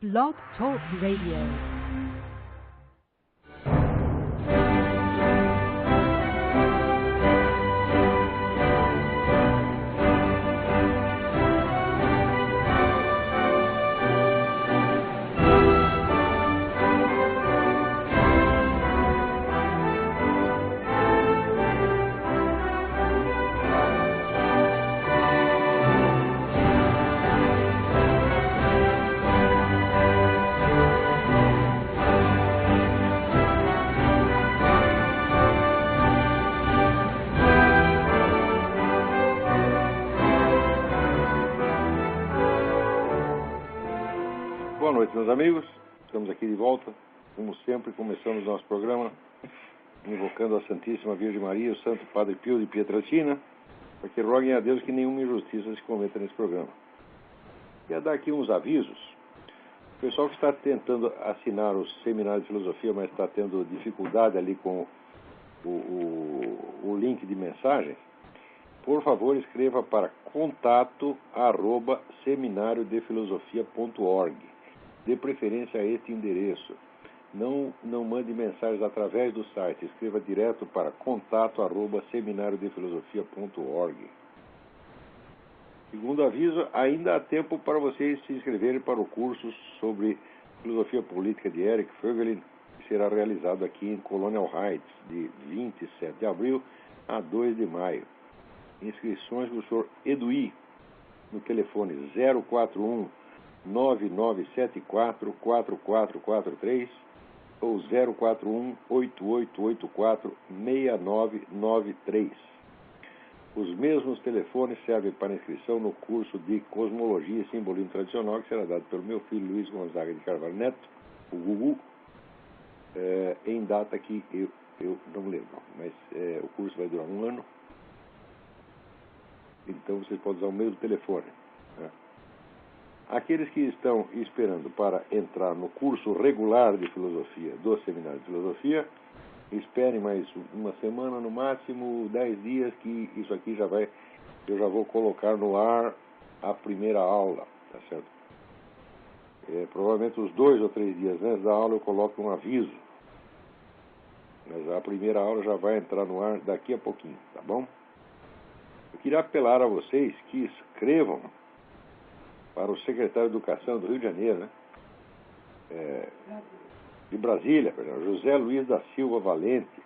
Blog Talk Radio. Boa noite, meus amigos. Estamos aqui de volta. Como sempre, começamos nosso programa invocando a Santíssima Virgem Maria e o Santo Padre Pio de Pietrelcina, para que roguem a Deus que nenhuma injustiça se cometa nesse programa. Quero dar aqui uns avisos. O pessoal que está tentando assinar o Seminário de Filosofia, mas está tendo dificuldade ali com o link de mensagem, por favor, escreva para contato@seminariodefilosofia.org. Dê preferência a este endereço. Não mande mensagens através do site. Escreva direto para contato@seminariodefilosofia.org. Segundo aviso, ainda há tempo para vocês se inscreverem para o curso sobre filosofia política de Eric Voegelin, que será realizado aqui em Colonial Heights, de 27 de abril a 2 de maio. Inscrições do Sr. Eduí, no telefone 041 9974 4443 ou 041 8884 6993. Os mesmos telefones servem para inscrição no curso de Cosmologia e Simbolismo Tradicional, que será dado pelo meu filho Luiz Gonzaga de Carvalho Neto, o Gugu, em data que eu não lembro, mas o curso vai durar 1 ano. Então vocês podem usar o mesmo telefone. Né? Aqueles que estão esperando para entrar no curso regular de filosofia do Seminário de Filosofia, esperem mais uma semana, no máximo 10 dias, que isso aqui eu já vou colocar no ar a primeira aula, tá certo? Provavelmente uns 2 ou 3 dias antes da aula eu coloco um aviso, mas a primeira aula já vai entrar no ar daqui a pouquinho, tá bom? Eu queria apelar a vocês que escrevam para o secretário de Educação do Rio de Janeiro, né? De Brasília, José Luiz da Silva Valente,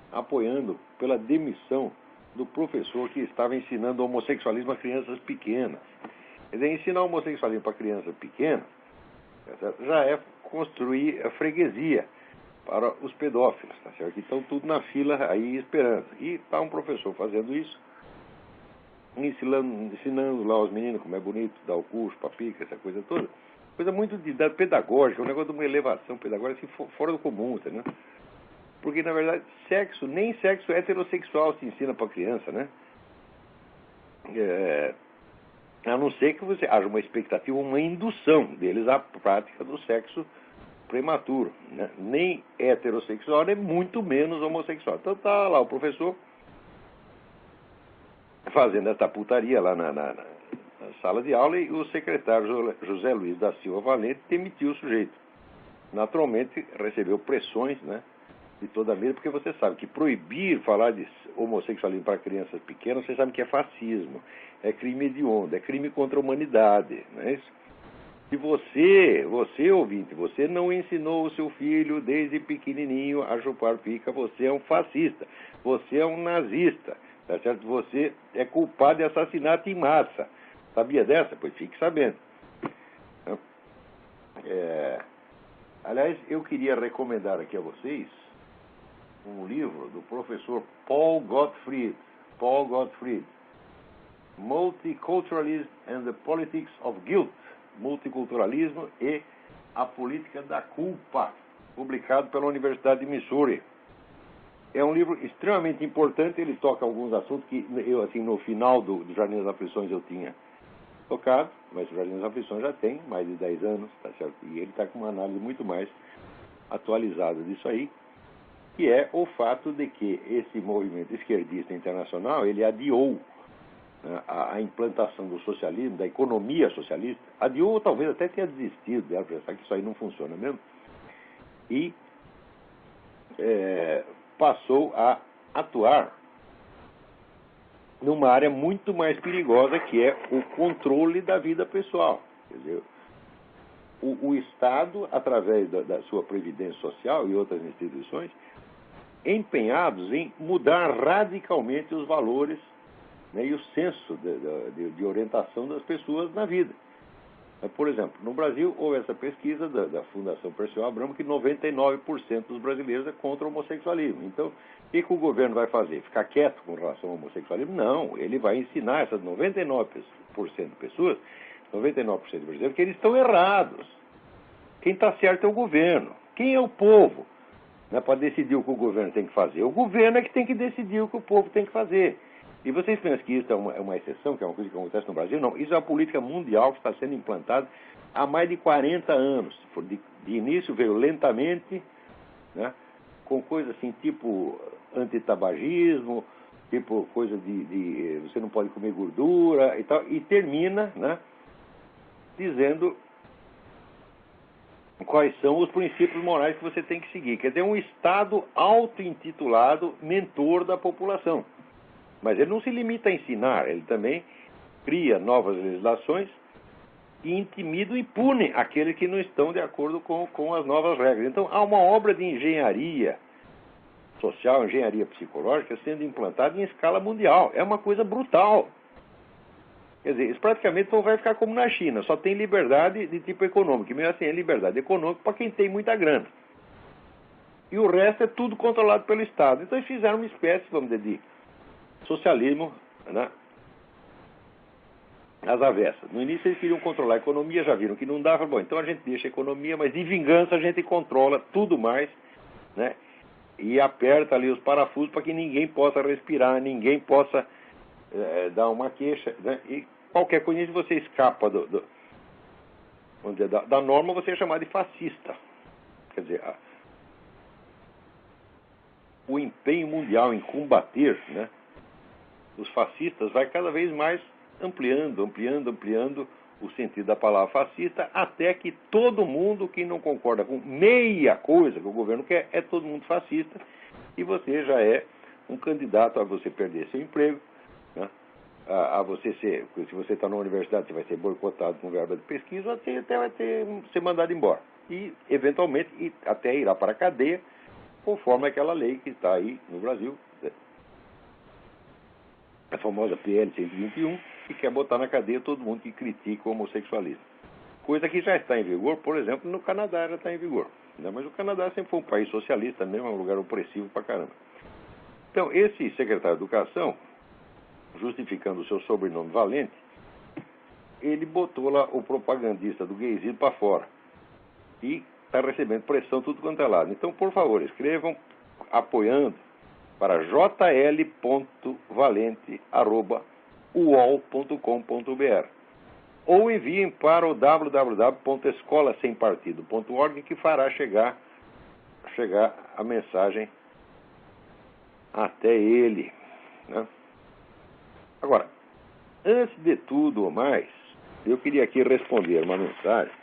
apoiando pela demissão do professor que estava ensinando homossexualismo a crianças pequenas. Quer dizer, ensinar homossexualismo para crianças pequenas já é construir a freguesia para os pedófilos, tá certo? Que estão tudo na fila aí esperando. E está um professor fazendo isso, ensinando lá aos meninos como é bonito dar o curso, papica, essa coisa toda. Coisa muito pedagógica, um negócio de uma elevação pedagógica assim, fora do comum, né? Porque, na verdade, nem sexo heterossexual se ensina para criança, né? A não ser que você haja uma expectativa, uma indução deles à prática do sexo prematuro, né? Nem heterossexual, nem muito menos homossexual. Então tá lá o professor fazendo essa putaria lá na sala de aula, e o secretário José Luiz da Silva Valente demitiu o sujeito. Naturalmente recebeu pressões, né, de toda a mesa, porque você sabe que proibir falar de homossexualismo para crianças pequenas, você sabe que é fascismo, é crime hediondo, é crime contra a humanidade, não é isso? Se você ouvinte, você não ensinou o seu filho desde pequenininho a chupar pica, você é um fascista, você é um nazista, tá certo? Você é culpado de assassinato em massa. Sabia dessa? Pois fique sabendo. Aliás, eu queria recomendar aqui a vocês um livro do professor Paul Gottfried, Multiculturalism and the Politics of Guilt, Multiculturalismo e a Política da Culpa, publicado pela Universidade de Missouri. É um livro extremamente importante, ele toca alguns assuntos que eu, assim, no final do Jardim das Aflições eu tinha tocado, mas o Jardim das Aflições já tem mais de 10 anos, tá certo? E ele está com uma análise muito mais atualizada disso aí, que é o fato de que esse movimento esquerdista internacional, ele adiou a implantação do socialismo, da economia socialista, A Dilma talvez até tenha desistido dela, pensar que isso aí não funciona mesmo. E passou a atuar numa área muito mais perigosa, que é o controle da vida pessoal. Quer dizer, o Estado, através da sua Previdência Social e outras instituições, empenhados em mudar radicalmente os valores, né, e o senso de orientação das pessoas na vida. Por exemplo, no Brasil, houve essa pesquisa da Fundação Perseu Abramo que 99% dos brasileiros é contra o homossexualismo. Então, o que o governo vai fazer? Ficar quieto com relação ao homossexualismo? Não, ele vai ensinar essas 99% de pessoas, 99% de brasileiros, que eles estão errados. Quem está certo é o governo. Quem é o povo, né, para decidir o que o governo tem que fazer? O governo é que tem que decidir o que o povo tem que fazer. E vocês pensam que isso é uma exceção, que é uma coisa que acontece no Brasil? Não, isso é uma política mundial que está sendo implantada há mais de 40 anos. De início veio lentamente, né, com coisas assim, tipo antitabagismo, tipo coisa de você não pode comer gordura e tal, e termina, né, dizendo quais são os princípios morais que você tem que seguir. Quer dizer, um Estado auto-intitulado mentor da população. Mas ele não se limita a ensinar, ele também cria novas legislações e intimida e pune aqueles que não estão de acordo com as novas regras. Então, há uma obra de engenharia social, engenharia psicológica sendo implantada em escala mundial. É uma coisa brutal. Quer dizer, isso praticamente não vai ficar como na China, só tem liberdade de tipo econômico, e mesmo assim é liberdade econômica para quem tem muita grana. E o resto é tudo controlado pelo Estado. Então, eles fizeram uma espécie, vamos dizer, de socialismo, né, às avessas. No início eles queriam controlar a economia, já viram que não dava. Bom, então a gente deixa a economia, mas de vingança a gente controla tudo mais, né, e aperta ali os parafusos para que ninguém possa respirar, ninguém possa dar uma queixa, né, e qualquer coisa que você escapa vamos dizer, da norma, você é chamado de fascista. Quer dizer, o empenho mundial em combater, né, os fascistas vai cada vez mais ampliando o sentido da palavra fascista, até que todo mundo que não concorda com meia coisa que o governo quer, é todo mundo fascista, e você já é um candidato a você perder seu emprego, né, a você ser, se você está na universidade, você vai ser boicotado com verba de pesquisa, até vai ser mandado embora. E, eventualmente, até irá para a cadeia, conforme aquela lei que está aí no Brasil, a famosa PL 121, que quer botar na cadeia todo mundo que critica o homossexualismo. Coisa que já está em vigor, por exemplo, no Canadá já está em vigor. Né? Mas o Canadá sempre foi um país socialista mesmo, é um lugar opressivo pra caramba. Então, esse secretário de Educação, justificando o seu sobrenome Valente, ele botou lá o propagandista do gaysismo para fora. E está recebendo pressão tudo quanto é lado. Então, por favor, escrevam apoiando para jl.valente@uol.com.br ou enviem para o www.escolasempartido.org, que fará chegar a mensagem até ele, né? Agora, antes de tudo mais, eu queria aqui responder uma mensagem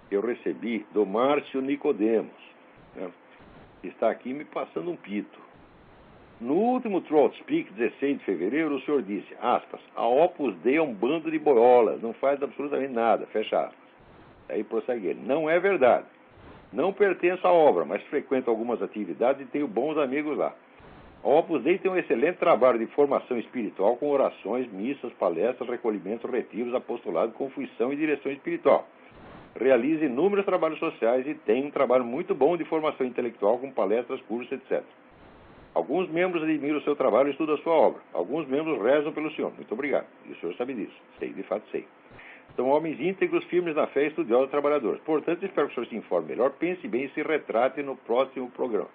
que eu recebi do Márcio Nicodemos, né, que está aqui me passando um pito. No último Throat Speak, 16 de fevereiro, o senhor disse, aspas, a Opus Dei é um bando de boiolas, não faz absolutamente nada, fecha aspas. Aí prossegue ele, não é verdade. Não pertenço à obra, mas frequento algumas atividades e tenho bons amigos lá. A Opus Dei tem um excelente trabalho de formação espiritual com orações, missas, palestras, recolhimentos, retiros, apostolado, confissão e direção espiritual. Realiza inúmeros trabalhos sociais e tem um trabalho muito bom de formação intelectual com palestras, cursos, etc. Alguns membros admiram o seu trabalho e estudam a sua obra. Alguns membros rezam pelo senhor. Muito obrigado. E o senhor sabe disso. Sei, de fato sei. São homens íntegros, firmes na fé, estudiosos, trabalhadores. Portanto, espero que o senhor se informe melhor, pense bem e se retrate no próximo programa.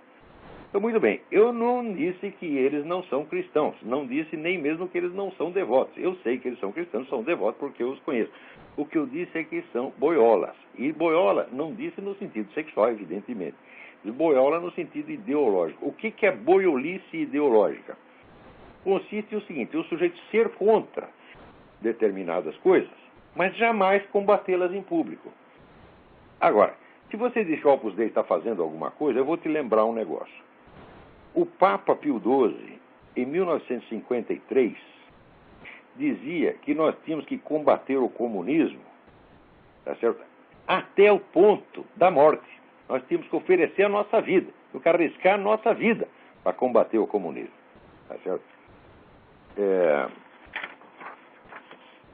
Então, muito bem. Eu não disse que eles não são cristãos. Não disse nem mesmo que eles não são devotos. Eu sei que eles são cristãos, são devotos porque eu os conheço. O que eu disse é que são boiolas. E boiola não disse no sentido sexual, evidentemente. Boiola no sentido ideológico. O que é boiolice ideológica? Consiste no seguinte, o sujeito ser contra determinadas coisas, mas jamais combatê-las em público. Agora, se você diz que o Opus Dei está fazendo alguma coisa, eu vou te lembrar um negócio. O Papa Pio XII, em 1953, dizia que nós tínhamos que combater o comunismo, tá certo? Até o ponto da morte. Nós tínhamos que oferecer a nossa vida, tínhamos que arriscar a nossa vida para combater o comunismo, tá certo?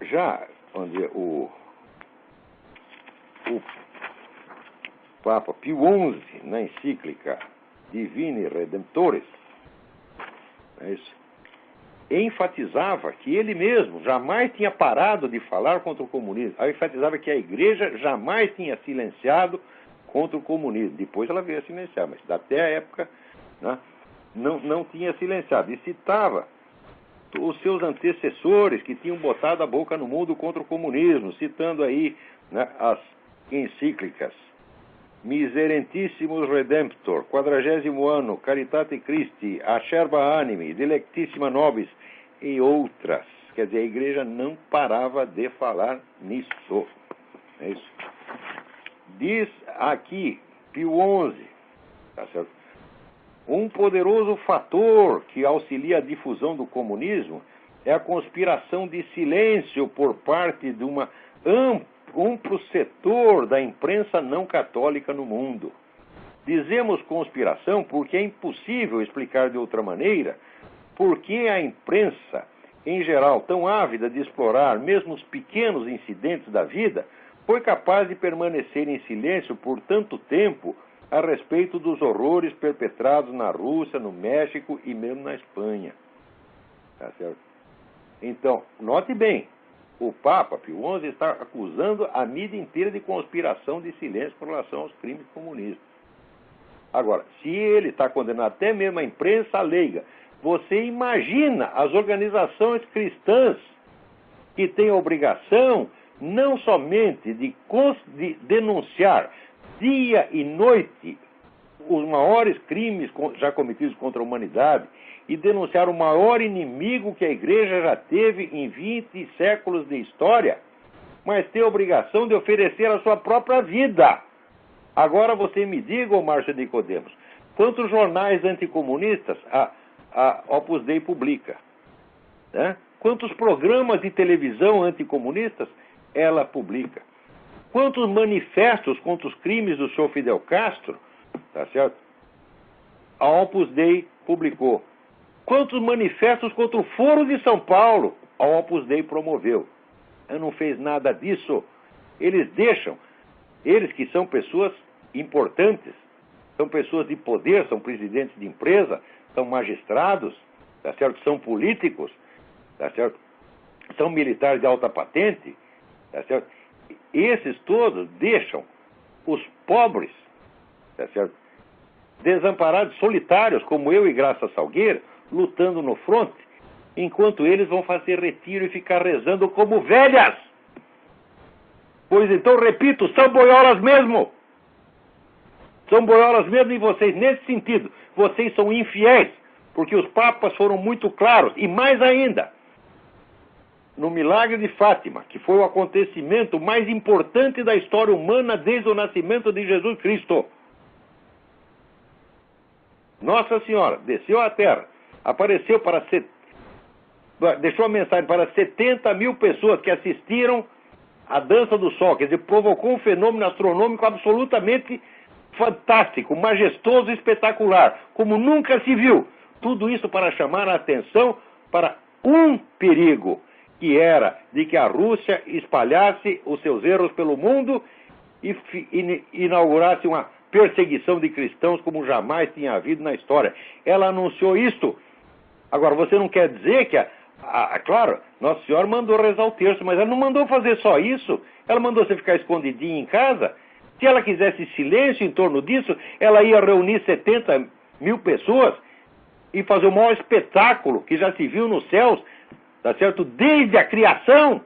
Já onde o Papa Pio XI, na encíclica Divini Redemptoris, é isso, enfatizava que ele mesmo jamais tinha parado de falar contra o comunismo. Aí enfatizava que a igreja jamais tinha silenciado contra o comunismo. Depois ela veio a silenciar, mas até a época, né, não tinha silenciado. E citava os seus antecessores que tinham botado a boca no mundo contra o comunismo, citando aí, né, as encíclicas Miserentissimus Redemptor, 40º ano, Caritate Christi, Acerba Animi, Delectissima Nobis e outras. Quer dizer, a igreja não parava de falar nisso. É isso. Diz aqui, Pio XI, tá certo? Um poderoso fator que auxilia a difusão do comunismo é a conspiração de silêncio por parte de um amplo setor da imprensa não católica no mundo. Dizemos conspiração porque é impossível explicar de outra maneira por que a imprensa, em geral tão ávida de explorar mesmo os pequenos incidentes da vida, foi capaz de permanecer em silêncio por tanto tempo a respeito dos horrores perpetrados na Rússia, no México e mesmo na Espanha. Tá certo? Então, note bem, o Papa Pio XI está acusando a mídia inteira de conspiração de silêncio com relação aos crimes comunistas. Agora, se ele está condenando até mesmo a imprensa leiga, você imagina as organizações cristãs que têm a obrigação não somente de denunciar dia e noite os maiores crimes já cometidos contra a humanidade e denunciar o maior inimigo que a igreja já teve em 20 séculos de história, mas tem a obrigação de oferecer a sua própria vida. Agora você me diga, Márcio Nicodemos, quantos jornais anticomunistas a Opus Dei publica? Né? Quantos programas de televisão anticomunistas ela publica? Quantos manifestos contra os crimes do senhor Fidel Castro, tá certo? A Opus Dei publicou. Quantos manifestos contra o Foro de São Paulo a Opus Dei promoveu? Ela não fez nada disso. Eles deixam, eles que são pessoas importantes, são pessoas de poder, são presidentes de empresa, são magistrados, tá certo? São políticos, tá certo? São militares de alta patente, tá certo? Esses todos deixam os pobres, tá certo? Desamparados, solitários, como eu e Graça Salgueiro, lutando no fronte, enquanto eles vão fazer retiro e ficar rezando como velhas. Pois então, repito, são boiolas mesmo. São boiolas mesmo em vocês, nesse sentido. Vocês são infiéis, porque os papas foram muito claros, e mais ainda, no milagre de Fátima, que foi o acontecimento mais importante da história humana desde o nascimento de Jesus Cristo. Nossa Senhora desceu à Terra, apareceu deixou a mensagem para 70 mil pessoas que assistiram à dança do sol, quer dizer, provocou um fenômeno astronômico absolutamente fantástico, majestoso e espetacular, como nunca se viu. Tudo isso para chamar a atenção para um perigo, que era de que a Rússia espalhasse os seus erros pelo mundo e inaugurasse uma perseguição de cristãos como jamais tinha havido na história. Ela anunciou isto. Agora, você não quer dizer que, claro, Nossa Senhora mandou rezar o terço, mas ela não mandou fazer só isso. Ela mandou você ficar escondidinho em casa. Se ela quisesse silêncio em torno disso, ela ia reunir 70 mil pessoas e fazer o maior espetáculo que já se viu nos céus, tá certo? Desde a criação.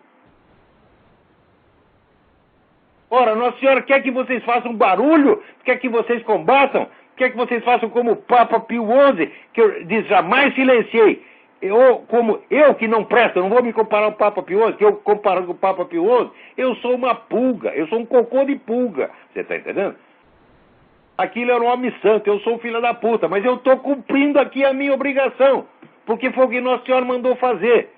Ora, Nossa Senhora quer que vocês façam barulho, quer que vocês combatam, quer que vocês façam como o Papa Pio XI, que eu diz, jamais silenciei. como eu que não presto, eu não vou me comparar ao Papa Pio XI, que eu comparo com o Papa Pio XI, eu sou uma pulga, eu sou um cocô de pulga. Você está entendendo? Aquilo era um homem santo, eu sou filho da puta, mas eu estou cumprindo aqui a minha obrigação, porque foi o que Nossa Senhora mandou fazer.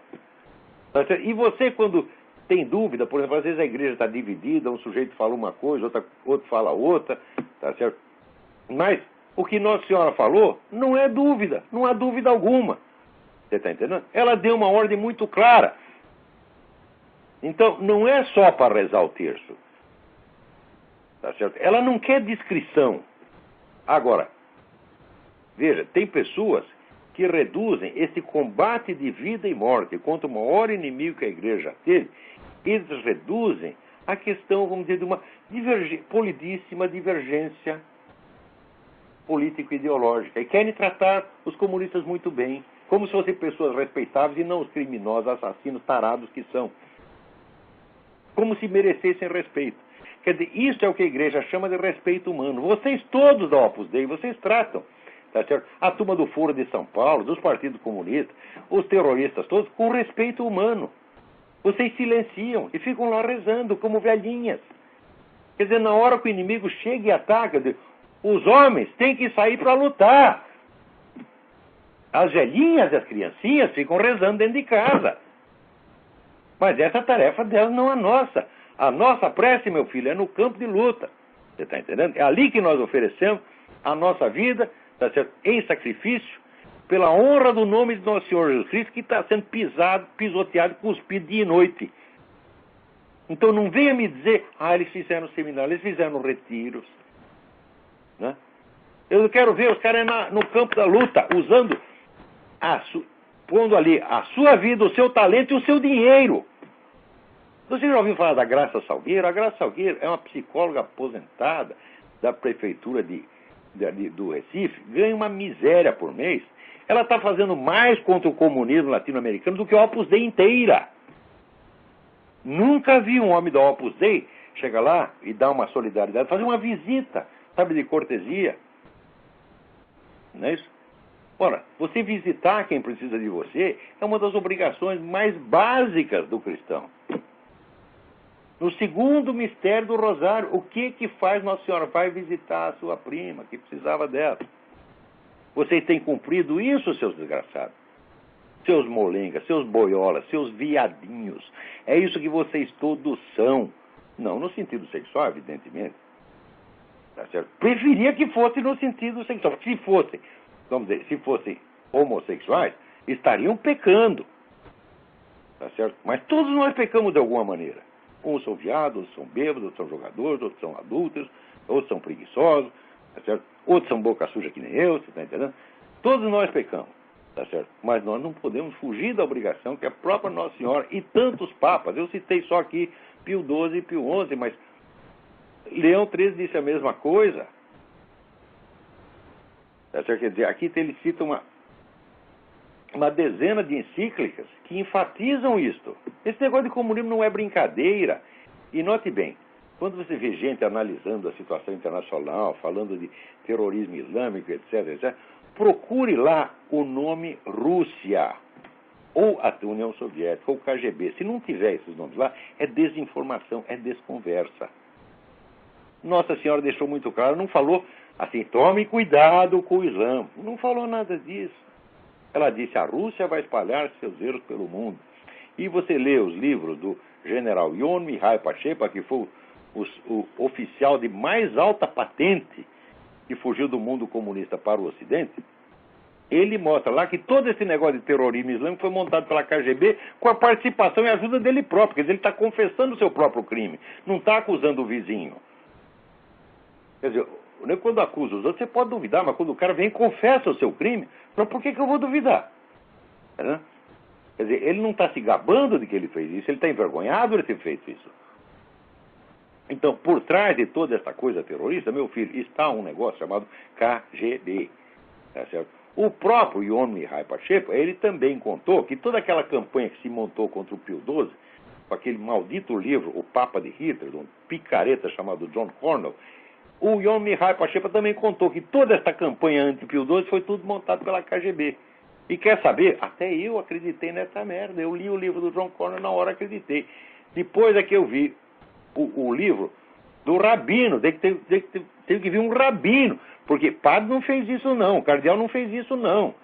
E você, quando tem dúvida, por exemplo, às vezes a igreja está dividida, um sujeito fala uma coisa, outro fala outra, tá certo? Mas o que Nossa Senhora falou não é dúvida, não há dúvida alguma. Você está entendendo? Ela deu uma ordem muito clara. Então, não é só para rezar o terço. Tá certo? Ela não quer descrição. Agora, veja, tem pessoas que reduzem esse combate de vida e morte contra o maior inimigo que a igreja teve, eles reduzem a questão, vamos dizer, de uma polidíssima divergência político-ideológica. E querem tratar os comunistas muito bem, como se fossem pessoas respeitáveis e não os criminosos, assassinos, tarados que são. Como se merecessem respeito. Quer dizer, isso é o que a igreja chama de respeito humano. Vocês todos da Opus Dei, vocês tratam, tá certo? A turma do Foro de São Paulo, dos partidos comunistas, os terroristas todos, com respeito humano. Vocês silenciam e ficam lá rezando como velhinhas. Quer dizer, na hora que o inimigo chega e ataca, os homens têm que sair para lutar. As velhinhas e as criancinhas ficam rezando dentro de casa. Mas essa tarefa delas não é nossa. A nossa prece, meu filho, é no campo de luta. Você está entendendo? É ali que nós oferecemos a nossa vida, tá certo? Em sacrifício, pela honra do nome de nosso Senhor Jesus Cristo, que está sendo pisado, pisoteado, cuspido dia e noite. Então não venha me dizer, eles fizeram seminário, eles fizeram retiros. Né? Eu quero ver os caras no campo da luta, usando, pondo ali a sua vida, o seu talento e o seu dinheiro. Você já ouviu falar da Graça Salgueiro? A Graça Salgueiro é uma psicóloga aposentada da prefeitura do Recife, ganha uma miséria por mês. Ela está fazendo mais contra o comunismo latino-americano do que a Opus Dei inteira. Nunca vi um homem da Opus Dei chegar lá e dar uma solidariedade, fazer uma visita, sabe, de cortesia. Não é isso? Ora, você visitar quem precisa de você é uma das obrigações mais básicas do cristão. No segundo mistério do Rosário, o que faz Nossa Senhora? Vai visitar a sua prima, que precisava dela. Vocês têm cumprido isso, seus desgraçados? Seus molengas, seus boiolas, seus viadinhos. É isso que vocês todos são. Não no sentido sexual, evidentemente. Tá certo? Preferia que fosse no sentido sexual. Se fossem, vamos dizer, se fossem homossexuais, estariam pecando. Tá certo? Mas todos nós pecamos de alguma maneira. Uns são viados, outros são bêbados, outros são jogadores, outros são adúlteros, outros são preguiçosos, tá certo? Outros são boca suja que nem eu, você está entendendo? Todos nós pecamos, tá certo? Mas nós não podemos fugir da obrigação que a própria Nossa Senhora e tantos papas, eu citei só aqui Pio XII e Pio XI, mas Leão XIII disse a mesma coisa. Tá certo? Quer dizer, aqui ele cita uma dezena de encíclicas que enfatizam isto. Esse negócio de comunismo não é brincadeira. E note bem, quando você vê gente analisando a situação internacional, falando de terrorismo islâmico, etc., procure lá o nome Rússia, ou a União Soviética, ou o KGB. Se não tiver esses nomes lá, é desinformação, é desconversa. Nossa Senhora deixou muito claro, não falou assim, tome cuidado com o Islã. Não falou nada disso. Ela disse, a Rússia vai espalhar seus erros pelo mundo. E você lê os livros do general Ion Mihai Pachepa, que foi o oficial de mais alta patente que fugiu do mundo comunista para o Ocidente, ele mostra lá que todo esse negócio de terrorismo islâmico foi montado pela KGB com a participação e ajuda dele próprio. Quer dizer, ele está confessando o seu próprio crime, não está acusando o vizinho. Quer dizer, quando acusa os outros, você pode duvidar, mas quando o cara vem e confessa o seu crime, então por que eu vou duvidar? Né? Quer dizer, ele não está se gabando de que ele fez isso, ele está envergonhado de ter feito isso. Então, por trás de toda essa coisa terrorista, meu filho, está um negócio chamado KGB. Tá certo? O próprio Ion Mihai Pachepa, ele também contou que toda aquela campanha que se montou contra o Pio XII, com aquele maldito livro, O Papa de Hitler, de um picareta chamado John Cornell, o Ion Mihai Pachepa também contou que toda essa campanha anti-Pio XII foi tudo montado pela KGB. E quer saber? Até eu acreditei nessa merda. Eu li o livro do John Connor, na hora acreditei. Depois é que eu vi o livro do rabino. Tem que vir um rabino. Porque padre não fez isso não, o cardeal não fez isso não.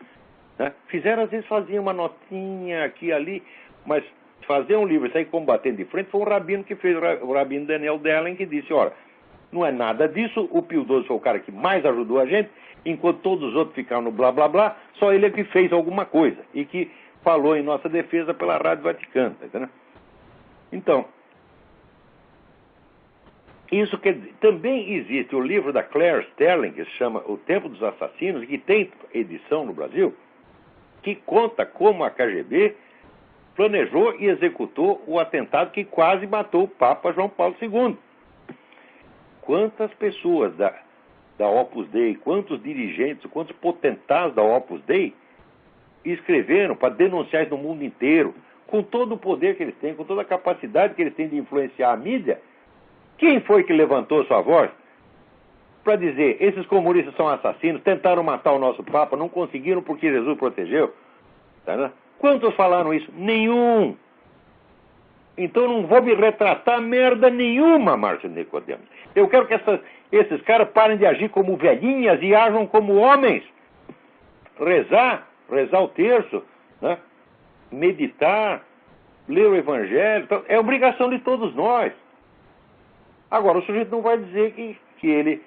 Né? Fizeram, às vezes faziam uma notinha aqui e ali, mas fazer um livro e sair combatendo de frente foi um rabino que fez, o rabino Daniel Dellen, que disse, olha, não é nada disso, o Pio XII foi o cara que mais ajudou a gente, enquanto todos os outros ficaram no blá blá blá, só ele é que fez alguma coisa, e que falou em nossa defesa pela Rádio Vaticana, tá entendendo? Então, isso quer dizer, também existe o livro da Claire Sterling, que se chama O Tempo dos Assassinos, que tem edição no Brasil, que conta como a KGB planejou e executou o atentado que quase matou o Papa João Paulo II. Quantas pessoas da Opus Dei, quantos dirigentes, quantos potentados da Opus Dei escreveram para denunciar isso no mundo inteiro, com todo o poder que eles têm, com toda a capacidade que eles têm de influenciar a mídia. Quem foi que levantou sua voz para dizer, esses comunistas são assassinos, tentaram matar o nosso Papa, não conseguiram porque Jesus protegeu? Tá, né? Quantos falaram isso? Nenhum. Então não vou me retratar merda nenhuma, Márcio Nicodemos. Eu quero que esses caras parem de agir como velhinhas e ajam como homens. Rezar o terço, né? Meditar, ler o Evangelho, é obrigação de todos nós. Agora, o sujeito não vai dizer que ele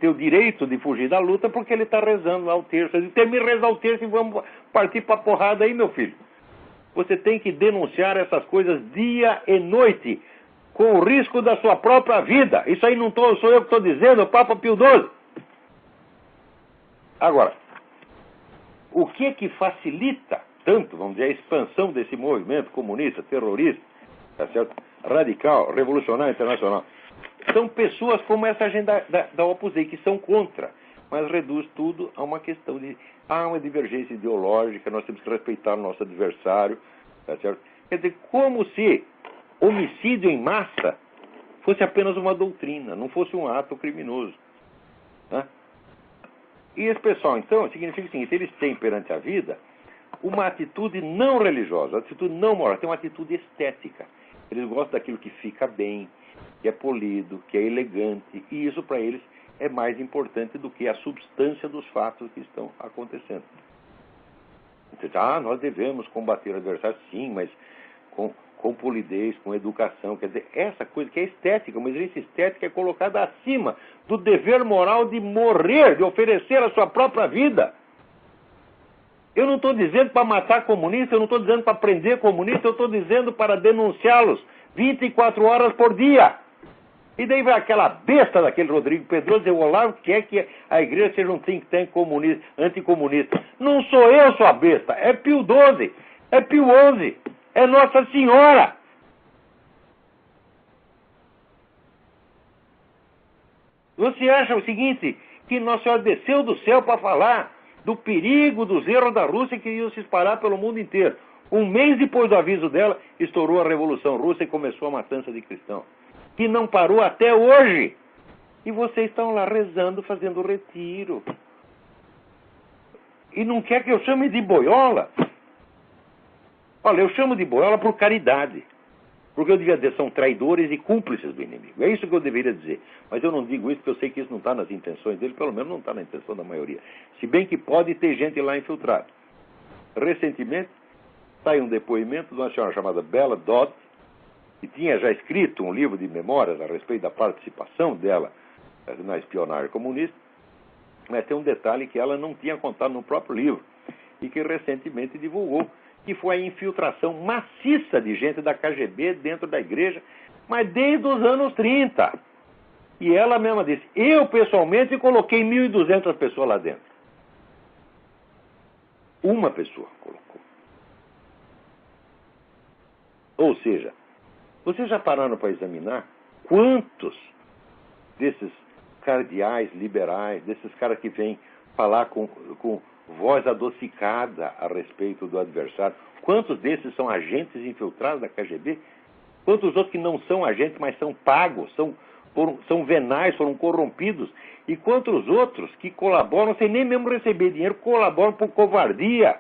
tem o direito de fugir da luta porque ele está rezando lá o terço. Ele termina de rezar o terço e vamos partir para a porrada aí, meu filho. Você tem que denunciar essas coisas dia e noite, com o risco da sua própria vida. Isso aí não sou eu que estou dizendo, é o Papa Pio XII. Agora, o que facilita tanto, vamos dizer, a expansão desse movimento comunista, terrorista, tá certo? Radical, revolucionário internacional? São pessoas como essa gente da Opus Dei, que são contra, mas reduz tudo a uma questão de uma divergência ideológica, nós temos que respeitar o nosso adversário, tá certo? Quer dizer, como se homicídio em massa fosse apenas uma doutrina, não fosse um ato criminoso. Né? E esse pessoal, então, significa o seguinte, eles têm perante a vida uma atitude não religiosa, uma atitude não moral, tem uma atitude estética. Eles gostam daquilo que fica bem, que é polido, que é elegante, e isso para eles é mais importante do que a substância dos fatos que estão acontecendo. Então, nós devemos combater o adversário, sim, mas com polidez, com educação. Quer dizer, essa coisa que é estética, uma exigência estética é colocada acima do dever moral de morrer, de oferecer a sua própria vida. Eu não estou dizendo para matar comunistas, eu não estou dizendo para prender comunistas, eu estou dizendo para denunciá-los 24 horas por dia. E daí vai aquela besta daquele Rodrigo Pedroso dizer, o Olavo quer que a igreja seja um think tank comunista, anticomunista. Não sou eu, sua besta, é Pio XII, é Pio XI, é Nossa Senhora. Você acha o seguinte, que Nossa Senhora desceu do céu para falar do perigo dos erros da Rússia que iam se espalhar pelo mundo inteiro. Um mês depois do aviso dela, estourou a Revolução Russa e começou a matança de cristãos. Que não parou até hoje. E vocês estão lá rezando, fazendo retiro. E não quer que eu chame de boiola? Olha, eu chamo de boiola por caridade. Porque eu devia dizer, são traidores e cúmplices do inimigo. É isso que eu deveria dizer. Mas eu não digo isso porque eu sei que isso não está nas intenções dele, pelo menos não está na intenção da maioria. Se bem que pode ter gente lá infiltrada. Recentemente, saiu um depoimento de uma senhora chamada Bella Dodd, que tinha já escrito um livro de memórias a respeito da participação dela na espionagem comunista, mas tem um detalhe que ela não tinha contado no próprio livro, e que recentemente divulgou, que foi a infiltração maciça de gente da KGB dentro da igreja, mas desde os anos 30. E ela mesma disse, eu pessoalmente coloquei 1.200 pessoas lá dentro. Uma pessoa colocou. Ou seja, vocês já pararam para examinar quantos desses cardeais liberais, desses caras que vêm falar com voz adocicada a respeito do adversário, quantos desses são agentes infiltrados da KGB? Quantos outros que não são agentes, mas são pagos, são são venais, foram corrompidos, enquanto os outros que colaboram, sem nem mesmo receber dinheiro, colaboram por covardia.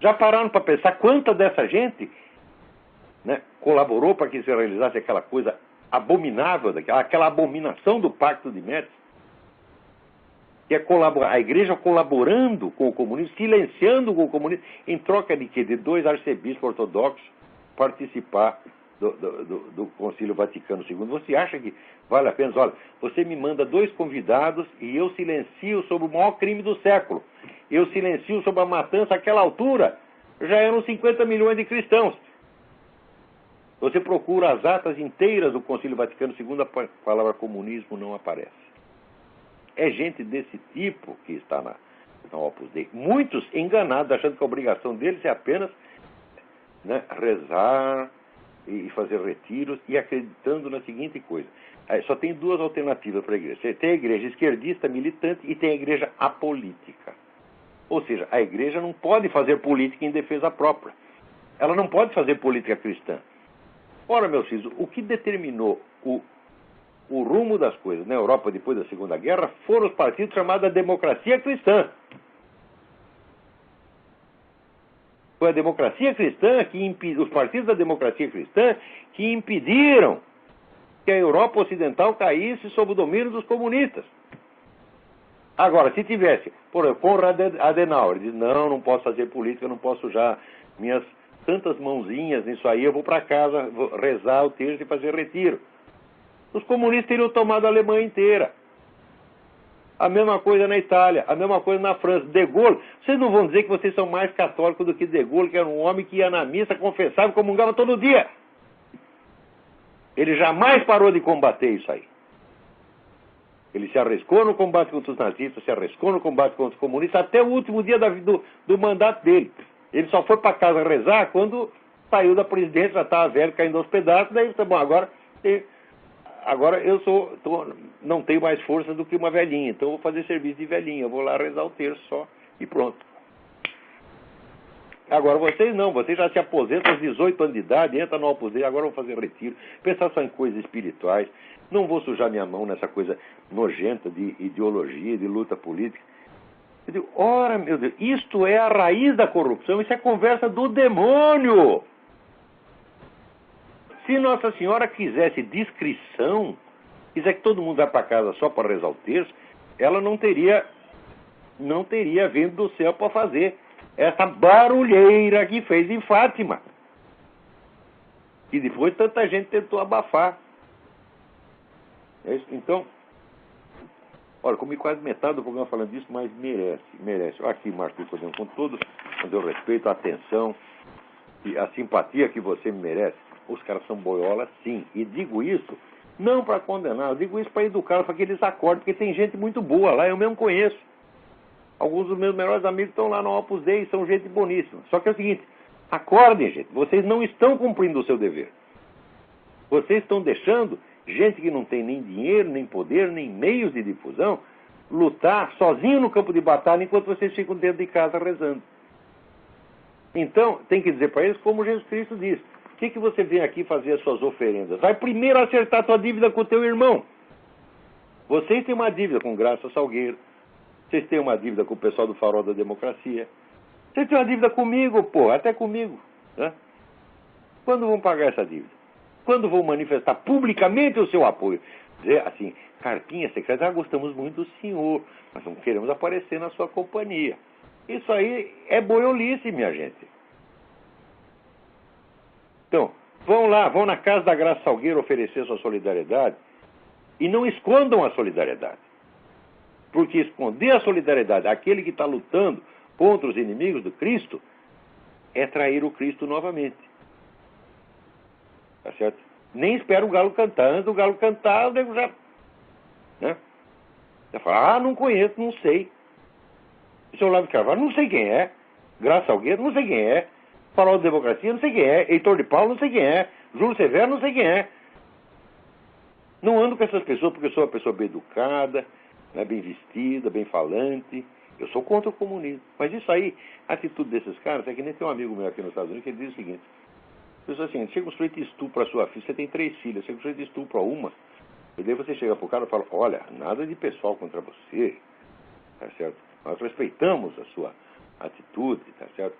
Já pararam para pensar quanta dessa gente, né, colaborou para que se realizasse aquela coisa abominável, aquela abominação do Pacto de Metz, que é a igreja colaborando com o comunismo, silenciando com o comunismo, em troca de quê? De 2 arcebispos ortodoxos participar do Concílio Vaticano II. Você acha que vale a pena? Olha, você me manda 2 convidados e eu silencio sobre o maior crime do século. Eu silencio sobre a matança àquela altura. Já eram 50 milhões de cristãos. Você procura as atas inteiras do Concílio Vaticano II, a palavra comunismo não aparece. É gente desse tipo que está na Opus Dei. Muitos enganados, achando que a obrigação deles é apenas, né, rezar e fazer retiros, e acreditando na seguinte coisa. Só tem 2 alternativas para a igreja. Você tem a igreja esquerdista, militante, e tem a igreja apolítica. Ou seja, a igreja não pode fazer política em defesa própria. Ela não pode fazer política cristã. Ora, meus filhos, o que determinou o rumo das coisas na Europa depois da Segunda Guerra foram os partidos chamados de democracia cristã. Foi a democracia cristã os partidos da democracia cristã que impediram que a Europa Ocidental caísse sob o domínio dos comunistas. Agora, se tivesse, por exemplo, Konrad Adenauer, diz, não posso fazer política, não posso usar minhas tantas mãozinhas nisso aí, eu vou para casa, vou rezar o terço e fazer retiro. Os comunistas teriam tomado a Alemanha inteira. A mesma coisa na Itália, a mesma coisa na França. De Gaulle, vocês não vão dizer que vocês são mais católicos do que De Gaulle, que era um homem que ia na missa, confessava e comungava todo dia. Ele jamais parou de combater isso aí. Ele se arriscou no combate contra os nazistas, se arriscou no combate contra os comunistas, até o último dia do mandato dele. Ele só foi para casa rezar quando saiu da presidência, já estava velho, caindo aos pedaços, daí tá bom, agora eu não tenho mais força do que uma velhinha, então eu vou fazer serviço de velhinha, eu vou lá rezar o terço só e pronto. Agora vocês não, vocês já se aposentam aos 18 anos de idade, entram no Opus Dei, agora vão fazer retiro, pensar só em coisas espirituais, não vou sujar minha mão nessa coisa nojenta de ideologia, de luta política. Eu digo, ora, meu Deus, isto é a raiz da corrupção, isso é conversa do demônio. Se Nossa Senhora quisesse discrição, quiser que todo mundo vá para casa só para rezar o terço, ela não teria vindo do céu para fazer essa barulheira que fez em Fátima. E depois tanta gente tentou abafar. Então, olha, comi quase metade do programa falando disso, mas merece. Aqui, Marcos, com todo o respeito, a atenção e a simpatia que você me merece, os caras são boiolas, sim. E digo isso não para condenar, eu digo isso para educar, para que eles acordem, porque tem gente muito boa lá, eu mesmo conheço. Alguns dos meus melhores amigos estão lá no Opus Dei, são gente boníssima. Só que é o seguinte, acordem, gente, vocês não estão cumprindo o seu dever. Vocês estão deixando gente que não tem nem dinheiro, nem poder, nem meios de difusão, lutar sozinho no campo de batalha enquanto vocês ficam dentro de casa rezando. Então, tem que dizer para eles como Jesus Cristo diz. O que você vem aqui fazer as suas oferendas? Vai primeiro acertar a tua dívida com o teu irmão. Vocês têm uma dívida com Graça Salgueiro. Vocês têm uma dívida com o pessoal do Farol da Democracia. Vocês têm uma dívida comigo, pô, até comigo. Né? Quando vão pagar essa dívida? Quando vão manifestar publicamente o seu apoio? Dizer assim, cartinha secreta, gostamos muito do senhor, mas não queremos aparecer na sua companhia. Isso aí é boiolice, minha gente. Então, vão na casa da Graça Salgueiro oferecer sua solidariedade e não escondam a solidariedade. Porque esconder a solidariedade, aquele que está lutando contra os inimigos do Cristo, é trair o Cristo novamente. Tá certo? Nem espera o galo cantar. Antes do galo cantar, o nego já... Né? Já fala, não conheço, não sei. O senhor Olavo de Carvalho, não sei quem é. Graça Salgueiro, não sei quem é. Farol da Democracia, não sei quem é. Heitor de Paulo, não sei quem é. Júlio Severo, não sei quem é. Não ando com essas pessoas porque eu sou uma pessoa bem educada, né, bem vestida, bem falante. Eu sou contra o comunismo. Mas isso aí, a atitude desses caras, é que nem tem um amigo meu aqui nos Estados Unidos que ele diz o seguinte: Pessoa assim, chega um sujeito e estupra a sua filha, você tem 3 filhas, chega um sujeito e estupra uma, e daí você chega pro cara e fala, olha, nada de pessoal contra você, tá certo? Nós respeitamos a sua atitude, tá certo?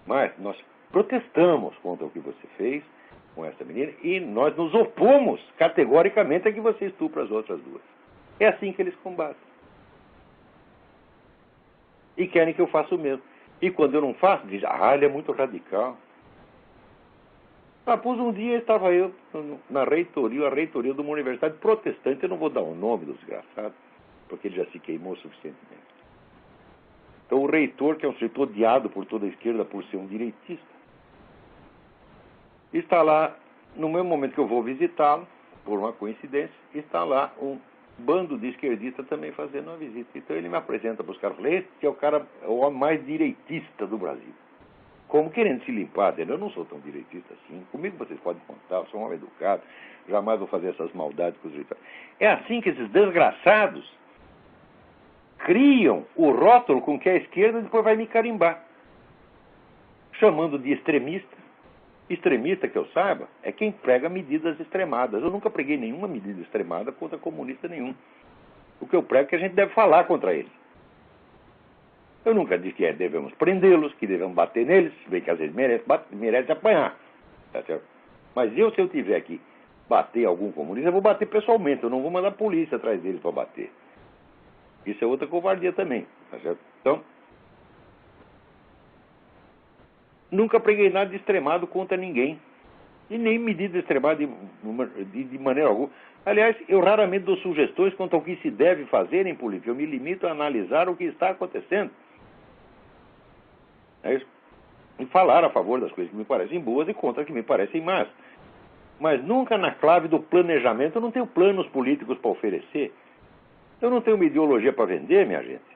Mas nós protestamos contra o que você fez com essa menina e nós nos opomos categoricamente a que você estupra as outras 2. É assim que eles combatem. E querem que eu faça o mesmo. E quando eu não faço, dizem, ele é muito radical. Pois um dia estava eu na reitoria, a reitoria de uma universidade protestante, eu não vou dar o nome do desgraçado, porque ele já se queimou suficientemente. Então o reitor, que é um sujeito odiado por toda a esquerda por ser um direitista, está lá, no mesmo momento que eu vou visitá-lo, por uma coincidência, está lá um bando de esquerdistas também fazendo uma visita. Então ele me apresenta para os caras, fala, este é o cara, o homem mais direitista do Brasil. Como querendo se limpar dele, eu não sou tão direitista assim, comigo vocês podem contar, eu sou um homem educado, jamais vou fazer essas maldades com os direitos. É assim que esses desgraçados criam o rótulo com que a esquerda depois vai me carimbar, chamando de extremista. Extremista, que eu saiba, é quem prega medidas extremadas. Eu nunca preguei nenhuma medida extremada contra comunista nenhum. O que eu prego é que a gente deve falar contra eles. Eu nunca disse que devemos prendê-los, que devemos bater neles, se bem que às vezes merece apanhar. Tá certo? Mas se eu tiver que bater algum comunista, eu vou bater pessoalmente, eu não vou mandar a polícia atrás deles para bater. Isso é outra covardia também. Tá certo? Então, nunca preguei nada de extremado contra ninguém. E nem medida extremada de maneira alguma. Aliás, eu raramente dou sugestões quanto ao que se deve fazer em política. Eu me limito a analisar o que está acontecendo. É isso. E falar a favor das coisas que me parecem boas e contra as que me parecem más. Mas nunca na clave do planejamento. Eu não tenho planos políticos para oferecer. Eu não tenho uma ideologia para vender, minha gente.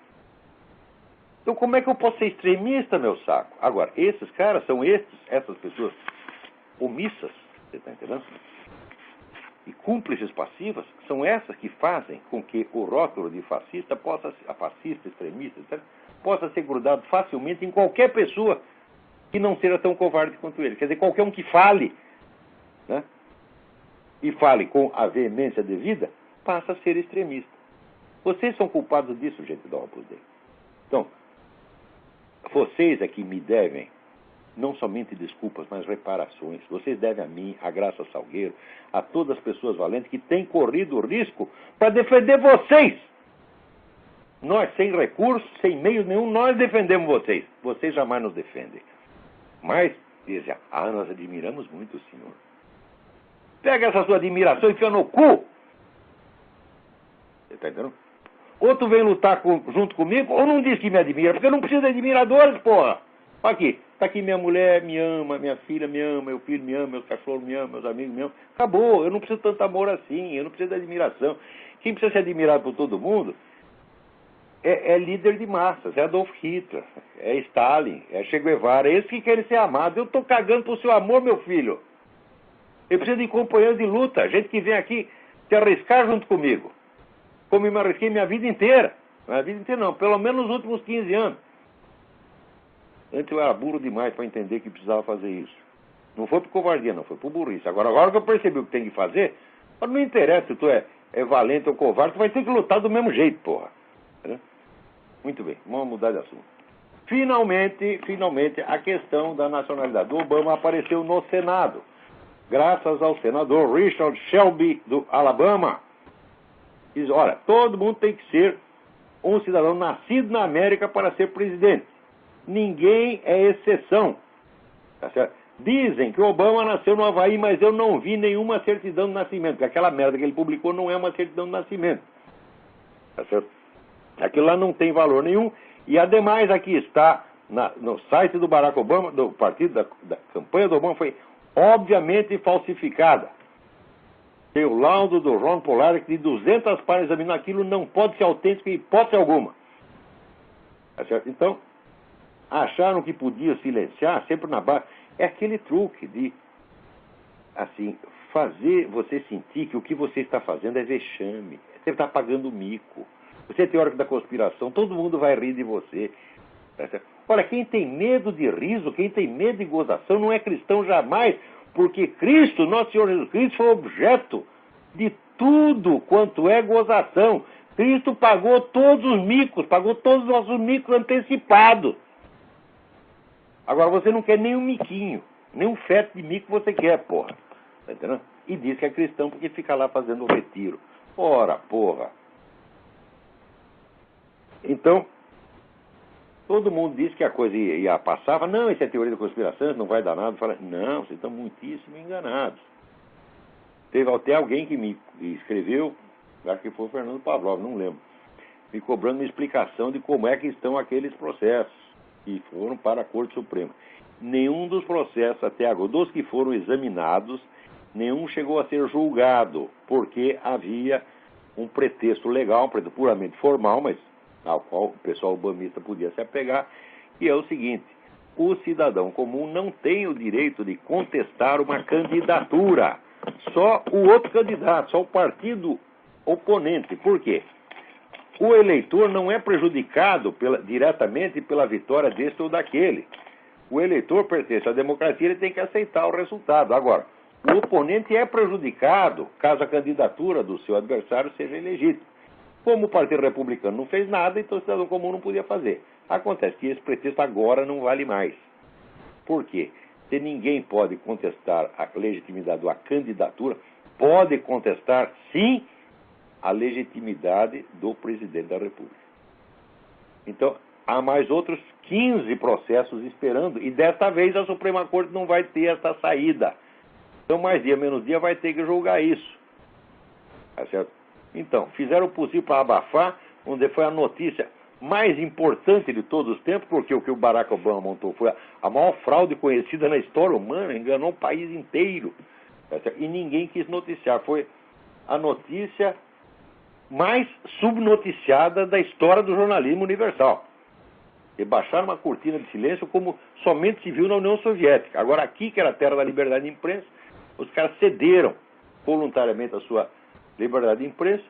Então como é que eu posso ser extremista, meu saco? Agora, esses caras são essas pessoas omissas, você está entendendo? E cúmplices passivas, são essas que fazem com que o rótulo de fascista, fascista, extremista, etc., possa ser grudado facilmente em qualquer pessoa que não seja tão covarde quanto ele. Quer dizer, qualquer um que fale, né? E fale com a veemência devida, passa a ser extremista. Vocês são culpados disso, gente da Opus Dei. Então, vocês é que me devem não somente desculpas, mas reparações. Vocês devem a mim, a Graça Salgueiro, a todas as pessoas valentes que têm corrido o risco para defender vocês. Nós, sem recursos, sem meio nenhum, nós defendemos vocês. Vocês jamais nos defendem. Mas, dizem, nós admiramos muito o senhor. Pega essa sua admiração e enfia no cu. Você está entendendo? Ou tu vem lutar junto comigo, ou não diz que me admira, porque eu não preciso de admiradores, porra. Olha aqui, tá aqui minha mulher me ama, minha filha me ama, meu filho me ama, meus cachorros me amam, meus amigos me amam. Acabou, eu não preciso de tanto amor assim, eu não preciso de admiração. Quem precisa ser admirado por todo mundo é líder de massas, é Adolf Hitler, é Stalin, é Che Guevara, é esses que querem ser amados. Eu tô cagando pro seu amor, meu filho. Eu preciso de companheiros de luta, gente que vem aqui se arriscar junto comigo. Como eu me arrisquei minha vida inteira. Minha vida inteira não, pelo menos nos últimos 15 anos. Antes eu era burro demais para entender que precisava fazer isso. Não foi por covardia, não, foi por burrice. Agora que eu percebi o que tem que fazer, não interessa se tu é valente ou covarde, tu vai ter que lutar do mesmo jeito, porra. Muito bem, vamos mudar de assunto. Finalmente, a questão da nacionalidade do Obama apareceu no Senado. Graças ao senador Richard Shelby, do Alabama. Diz, olha, todo mundo tem que ser um cidadão nascido na América para ser presidente. Ninguém é exceção. Tá certo? Dizem que o Obama nasceu no Havaí, mas eu não vi nenhuma certidão de nascimento, porque aquela merda que ele publicou não é uma certidão de nascimento. Tá certo? Aquilo lá não tem valor nenhum. E, ademais, aqui está, no site do Barack Obama, do partido da campanha do Obama, foi obviamente falsificada. Tem o laudo do Ron Polar de 200 páginas examinando aquilo, não pode ser autêntico em hipótese alguma. Tá certo? Então, acharam que podia silenciar, sempre na base. É aquele truque de, assim, fazer você sentir que o que você está fazendo é vexame. Você está pagando mico. Você é teórico da conspiração, todo mundo vai rir de você. Tá certo? Olha, quem tem medo de riso, quem tem medo de gozação, não é cristão jamais, porque Cristo, nosso Senhor Jesus Cristo, foi objeto de tudo quanto é gozação. Cristo pagou todos os micos, pagou todos os nossos micos antecipados. Agora você não quer nem um miquinho, nem um feto de mico você quer, porra. Tá entendendo? E diz que é cristão porque fica lá fazendo o retiro. Ora, porra. Então, todo mundo disse que a coisa ia passar. Fala, não, isso é teoria da conspiração, não vai dar nada. Fala, não, vocês estão muitíssimo enganados. Teve até alguém que me escreveu, acho que foi o Fernando Pavlov, não lembro, me cobrando uma explicação de como é que estão aqueles processos que foram para a Corte Suprema. Nenhum dos processos até agora, dos que foram examinados, nenhum chegou a ser julgado, porque havia um pretexto legal, um pretexto puramente formal, mas ao qual o pessoal obamista podia se apegar, que é o seguinte: o cidadão comum não tem o direito de contestar uma candidatura, só o outro candidato, só o partido oponente. Por quê? O eleitor não é prejudicado diretamente pela vitória desse ou daquele. O eleitor pertence à democracia, ele tem que aceitar o resultado. Agora, o oponente é prejudicado caso a candidatura do seu adversário seja ilegítima. Como o Partido Republicano não fez nada, então o cidadão comum não podia fazer. Acontece que esse pretexto agora não vale mais. Por quê? Se ninguém pode contestar a legitimidade ou a candidatura, pode contestar, sim, a legitimidade do presidente da República. Então, há mais outros 15 processos esperando, e desta vez a Suprema Corte não vai ter essa saída. Então, mais dia, menos dia, vai ter que julgar isso. Tá certo? Então, fizeram o possível para abafar, onde foi a notícia mais importante de todos os tempos, porque o que o Barack Obama montou foi a maior fraude conhecida na história humana, enganou o país inteiro. Tá certo? E ninguém quis noticiar. Foi a notícia mais subnoticiada da história do jornalismo universal. E baixaram uma cortina de silêncio como somente se viu na União Soviética. Agora aqui, que era a terra da liberdade de imprensa, os caras cederam voluntariamente a sua liberdade de imprensa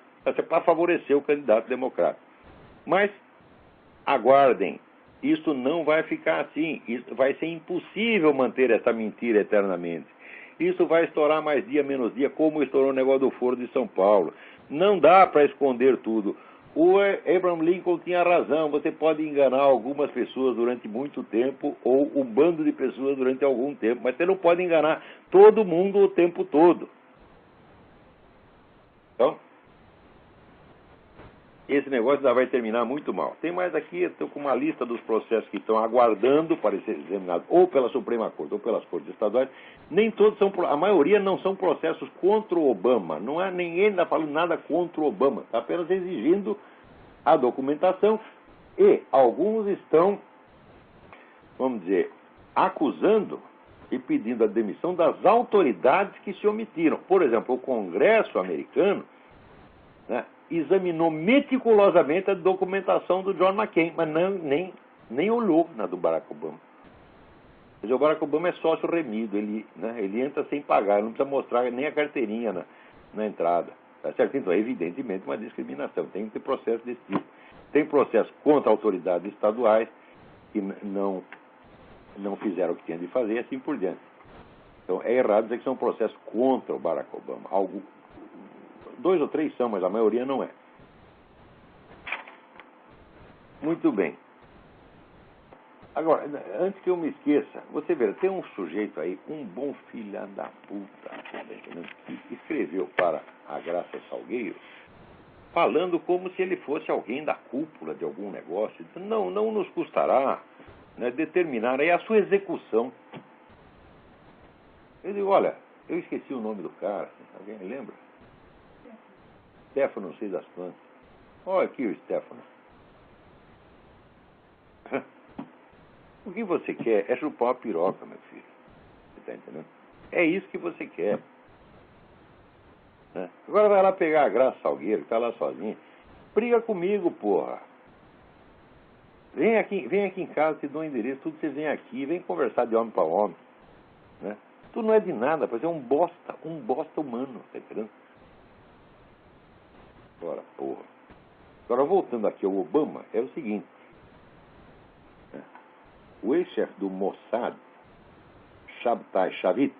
para favorecer o candidato democrata. Mas aguardem, isso não vai ficar assim. Isso vai ser impossível manter essa mentira eternamente. Isso vai estourar mais dia, menos dia, como estourou o negócio do Foro de São Paulo. Não dá para esconder tudo. O Abraham Lincoln tinha razão. Você pode enganar algumas pessoas durante muito tempo ou um bando de pessoas durante algum tempo, mas você não pode enganar todo mundo o tempo todo. Então, esse negócio ainda vai terminar muito mal. Tem mais aqui, eu estou com uma lista dos processos que estão aguardando para ser examinados ou pela Suprema Corte ou pelas Cortes Estaduais. Nem todos são, a maioria não são processos contra o Obama. Não há ninguém ainda falando nada contra o Obama. Está apenas exigindo a documentação e alguns estão, vamos dizer, acusando e pedindo a demissão das autoridades que se omitiram. Por exemplo, o Congresso americano, né, examinou meticulosamente a documentação do John McCain, mas nem olhou na do Barack Obama. Quer dizer, o Barack Obama é sócio remido, ele entra sem pagar, não precisa mostrar nem a carteirinha na entrada. Tá certo? Então, é evidentemente uma discriminação, tem que ter processo desse tipo. Tem processo contra autoridades estaduais que não fizeram o que tinham de fazer e assim por diante. Então, é errado dizer que são processos contra o Barack Obama. 2 ou 3 são, mas a maioria não é. Muito bem. Agora, antes que eu me esqueça, você vê, tem um sujeito aí, um bom filho da puta, que escreveu para a Graça Salgueiro, falando como se ele fosse alguém da cúpula de algum negócio. Não nos custará, né, determinar aí a sua execução. Eu digo, olha, eu esqueci o nome do cara, alguém me lembra? Stefano, não sei das quantas. Olha aqui o Stefano. O que você quer é chupar uma piroca, meu filho. Você está entendendo? É isso que você quer. Né? Agora vai lá pegar a Graça Salgueiro, que está lá sozinha. Briga comigo, porra. Vem aqui em casa, te dou um endereço, tudo você vem aqui, vem conversar de homem para homem. Né? Tu não é de nada, mas é um bosta humano, tá entendendo? Agora, porra. Agora, voltando aqui ao Obama, é o seguinte. O ex-chefe do Mossad, Shabtai Shavit,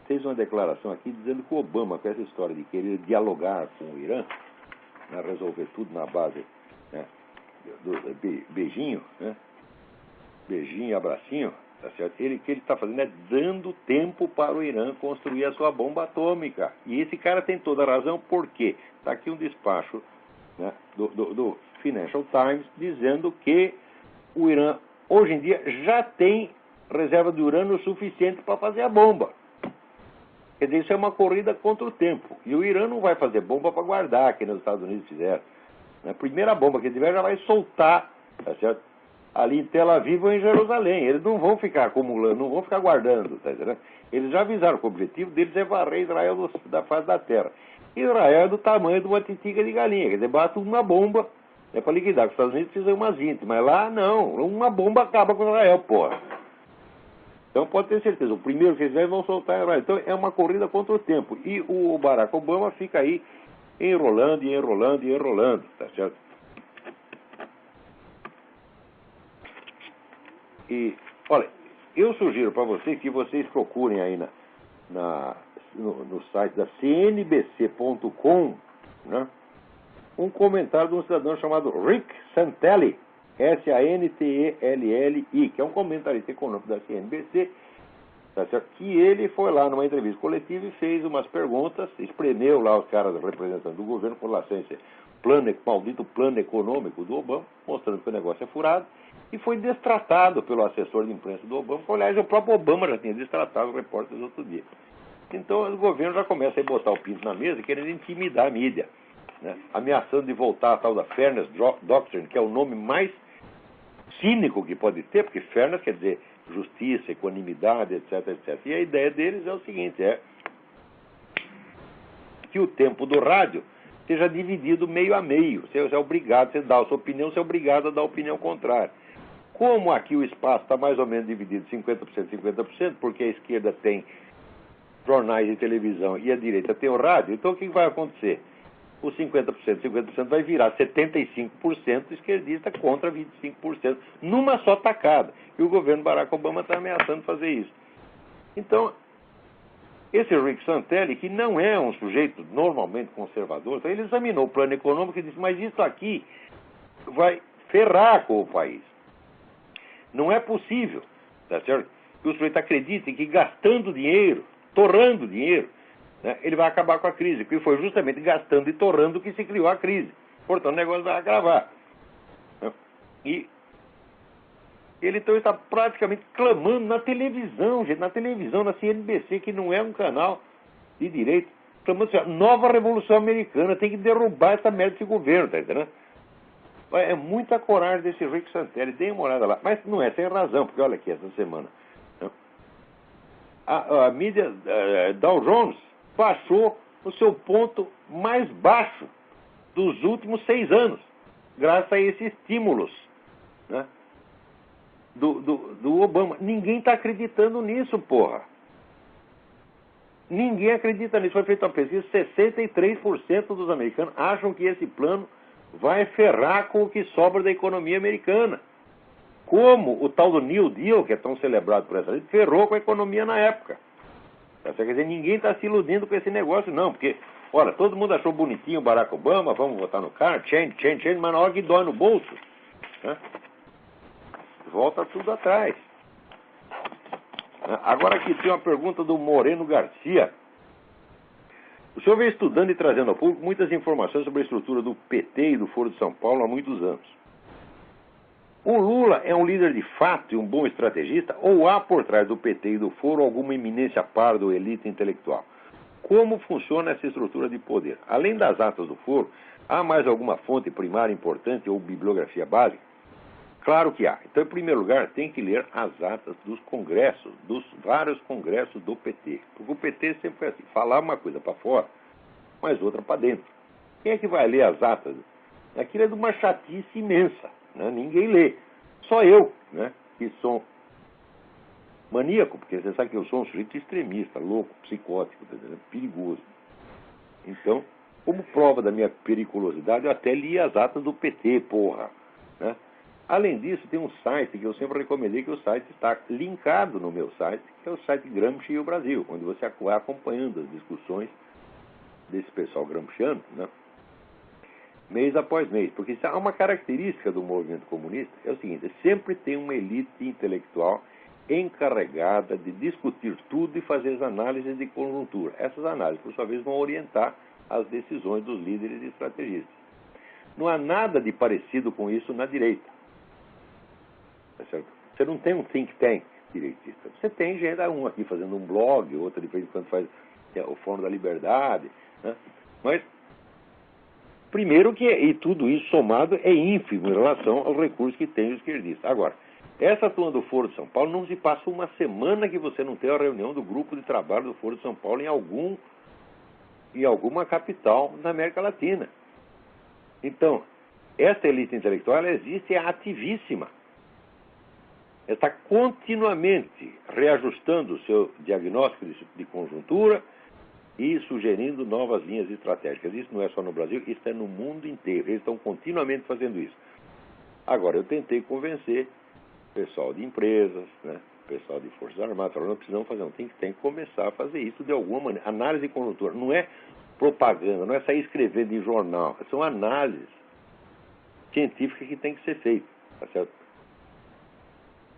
fez uma declaração aqui dizendo que o Obama, com essa história de querer dialogar com o Irã, né, resolver tudo na base, né, do beijinho, né, beijinho e abracinho, tá certo? O que ele está fazendo é dando tempo para o Irã construir a sua bomba atômica. E esse cara tem toda a razão, por quê? Está aqui um despacho, né, do Financial Times dizendo que o Irã, hoje em dia, já tem reserva de urânio suficiente para fazer a bomba. Quer dizer, isso é uma corrida contra o tempo. E o Irã não vai fazer bomba para guardar, que nos Estados Unidos fizeram. A primeira bomba que tiver já vai soltar, tá certo? Ali em Tel Aviv ou em Jerusalém. Eles não vão ficar acumulando, não vão ficar guardando, tá entendendo? Eles já avisaram que o objetivo deles é varrer Israel da face da terra. Israel é do tamanho de uma titiga de galinha, quer dizer, basta uma bomba, é para liquidar. Os Estados Unidos precisam umas 20, mas lá não, uma bomba acaba com Israel, porra. Então pode ter certeza, o primeiro que eles fizerem vão soltar Israel. Então é uma corrida contra o tempo. E o Barack Obama fica aí enrolando e enrolando e enrolando, tá certo? E, olha, eu sugiro para vocês que vocês procurem aí no site da cnbc.com, né, um comentário de um cidadão chamado Rick Santelli, Santelli, que é um comentarista econômico da CNBC, tá certo? Que ele foi lá numa entrevista coletiva e fez umas perguntas, espremeu lá os caras representantes do governo com relação a esse maldito plano econômico do Obama, mostrando que o negócio é furado, e foi destratado pelo assessor de imprensa do Obama, que, aliás, o próprio Obama já tinha destratado os repórteres outro dia. Então o governo já começa a botar o pinto na mesa, querendo intimidar a mídia, né? Ameaçando de voltar a tal da Fairness Doctrine, que é o nome mais cínico que pode ter, porque fairness quer dizer justiça, equanimidade, etc, etc. E a ideia deles é o seguinte, é que o tempo do rádio seja dividido meio a meio. Você é obrigado, você dá a sua opinião, você é obrigado a dar a opinião contrária. Como aqui o espaço está mais ou menos dividido 50%, 50%, porque a esquerda tem jornais e televisão e a direita tem o rádio, então o que vai acontecer? Os 50%, 50% vai virar 75% esquerdista contra 25%, numa só tacada. E o governo Barack Obama está ameaçando fazer isso. Então, esse Rick Santelli, que não é um sujeito normalmente conservador, então ele examinou o plano econômico e disse, mas isso aqui vai ferrar com o país. Não é possível, tá certo? Que o sujeito acredite que gastando dinheiro, torrando dinheiro, né, ele vai acabar com a crise, porque foi justamente gastando e torrando que se criou a crise. Portanto, o negócio vai agravar. Né? E ele então está praticamente clamando na televisão, gente, na televisão, na CNBC, que não é um canal de direito, clamando assim, nova Revolução Americana, tem que derrubar essa merda desse governo, tá entendendo? É muita coragem desse Rick Santelli, dê uma olhada lá. Mas não é sem razão, porque olha aqui, essa semana, né, a mídia Dow Jones baixou o seu ponto mais baixo dos últimos 6 anos, graças a esses estímulos, né, do Obama. Ninguém está acreditando nisso, porra. Ninguém acredita nisso. Foi feita uma pesquisa, 63% dos americanos acham que esse plano vai ferrar com o que sobra da economia americana. Como o tal do New Deal, que é tão celebrado por essa gente, ferrou com a economia na época. Quer dizer, ninguém está se iludindo com esse negócio, não. Porque, olha, todo mundo achou bonitinho o Barack Obama, vamos votar no cara, change, mas na hora que dói no bolso, né, volta tudo atrás. Agora aqui tem uma pergunta do Moreno Garcia. O senhor vem estudando e trazendo ao público muitas informações sobre a estrutura do PT e do Foro de São Paulo há muitos anos. O Lula é um líder de fato e um bom estrategista, ou há por trás do PT e do Foro alguma eminência parda ou elite intelectual? Como funciona essa estrutura de poder? Além das atas do Foro, há mais alguma fonte primária importante ou bibliografia básica? Claro que há. Então, em primeiro lugar, tem que ler as atas dos congressos, dos vários congressos do PT. Porque o PT sempre foi assim, falar uma coisa para fora, mas outra para dentro. Quem é que vai ler as atas? Aquilo é de uma chatice imensa, né? Ninguém lê. Só eu, né, que sou maníaco, porque você sabe que eu sou um sujeito extremista, louco, psicótico, perigoso. Então, como prova da minha periculosidade, eu até li as atas do PT, porra, né? Além disso, tem um site que eu sempre recomendei, que o site está linkado no meu site, que é o site Gramsci e o Brasil, onde você vai acompanhando as discussões desse pessoal gramsciano, né, mês após mês. Porque isso é uma característica do movimento comunista, é o seguinte: sempre tem uma elite intelectual encarregada de discutir tudo e fazer as análises de conjuntura. Essas análises, por sua vez, vão orientar as decisões dos líderes e estrategistas. Não há nada de parecido com isso na direita. Tá certo? Você não tem um think tank direitista. Você tem gente, um aqui fazendo um blog, outro de vez em quando faz o Fórum da Liberdade, né? Mas, primeiro que, e tudo isso somado, é ínfimo em relação aos recursos que tem o esquerdista. Agora, essa turma do Foro de São Paulo, não se passa uma semana que você não tem a reunião do grupo de trabalho do Foro de São Paulo em alguma capital da América Latina. Então, essa elite intelectual, ela existe, é ativíssima. Ela está continuamente reajustando o seu diagnóstico de conjuntura e sugerindo novas linhas estratégicas. Isso não é só no Brasil, isso é no mundo inteiro. Eles estão continuamente fazendo isso. Agora, eu tentei convencer pessoal de empresas, né, pessoal de Forças Armadas, nós precisamos fazer um think tank, começar a fazer isso de alguma maneira. Análise de conjuntura, não é propaganda, não é sair escrevendo em jornal, são análises científicas que tem que ser feitas, tá certo?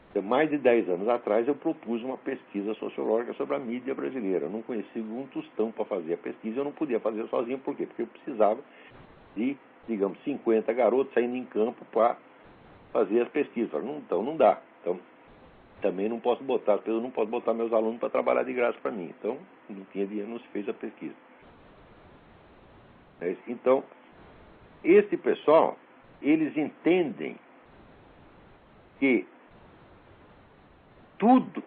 Então, mais de 10 anos atrás eu propus uma pesquisa sociológica sobre a mídia brasileira. Eu não conhecia um tostão para fazer a pesquisa, eu não podia fazer sozinho, por quê? Porque eu precisava de, digamos, 50 garotos saindo em campo para fazer as pesquisas. Então não dá. Então também não posso botar, eu não posso botar meus alunos para trabalhar de graça para mim. Então não tinha dinheiro, não se fez a pesquisa. Então, esse pessoal, eles entendem que tudo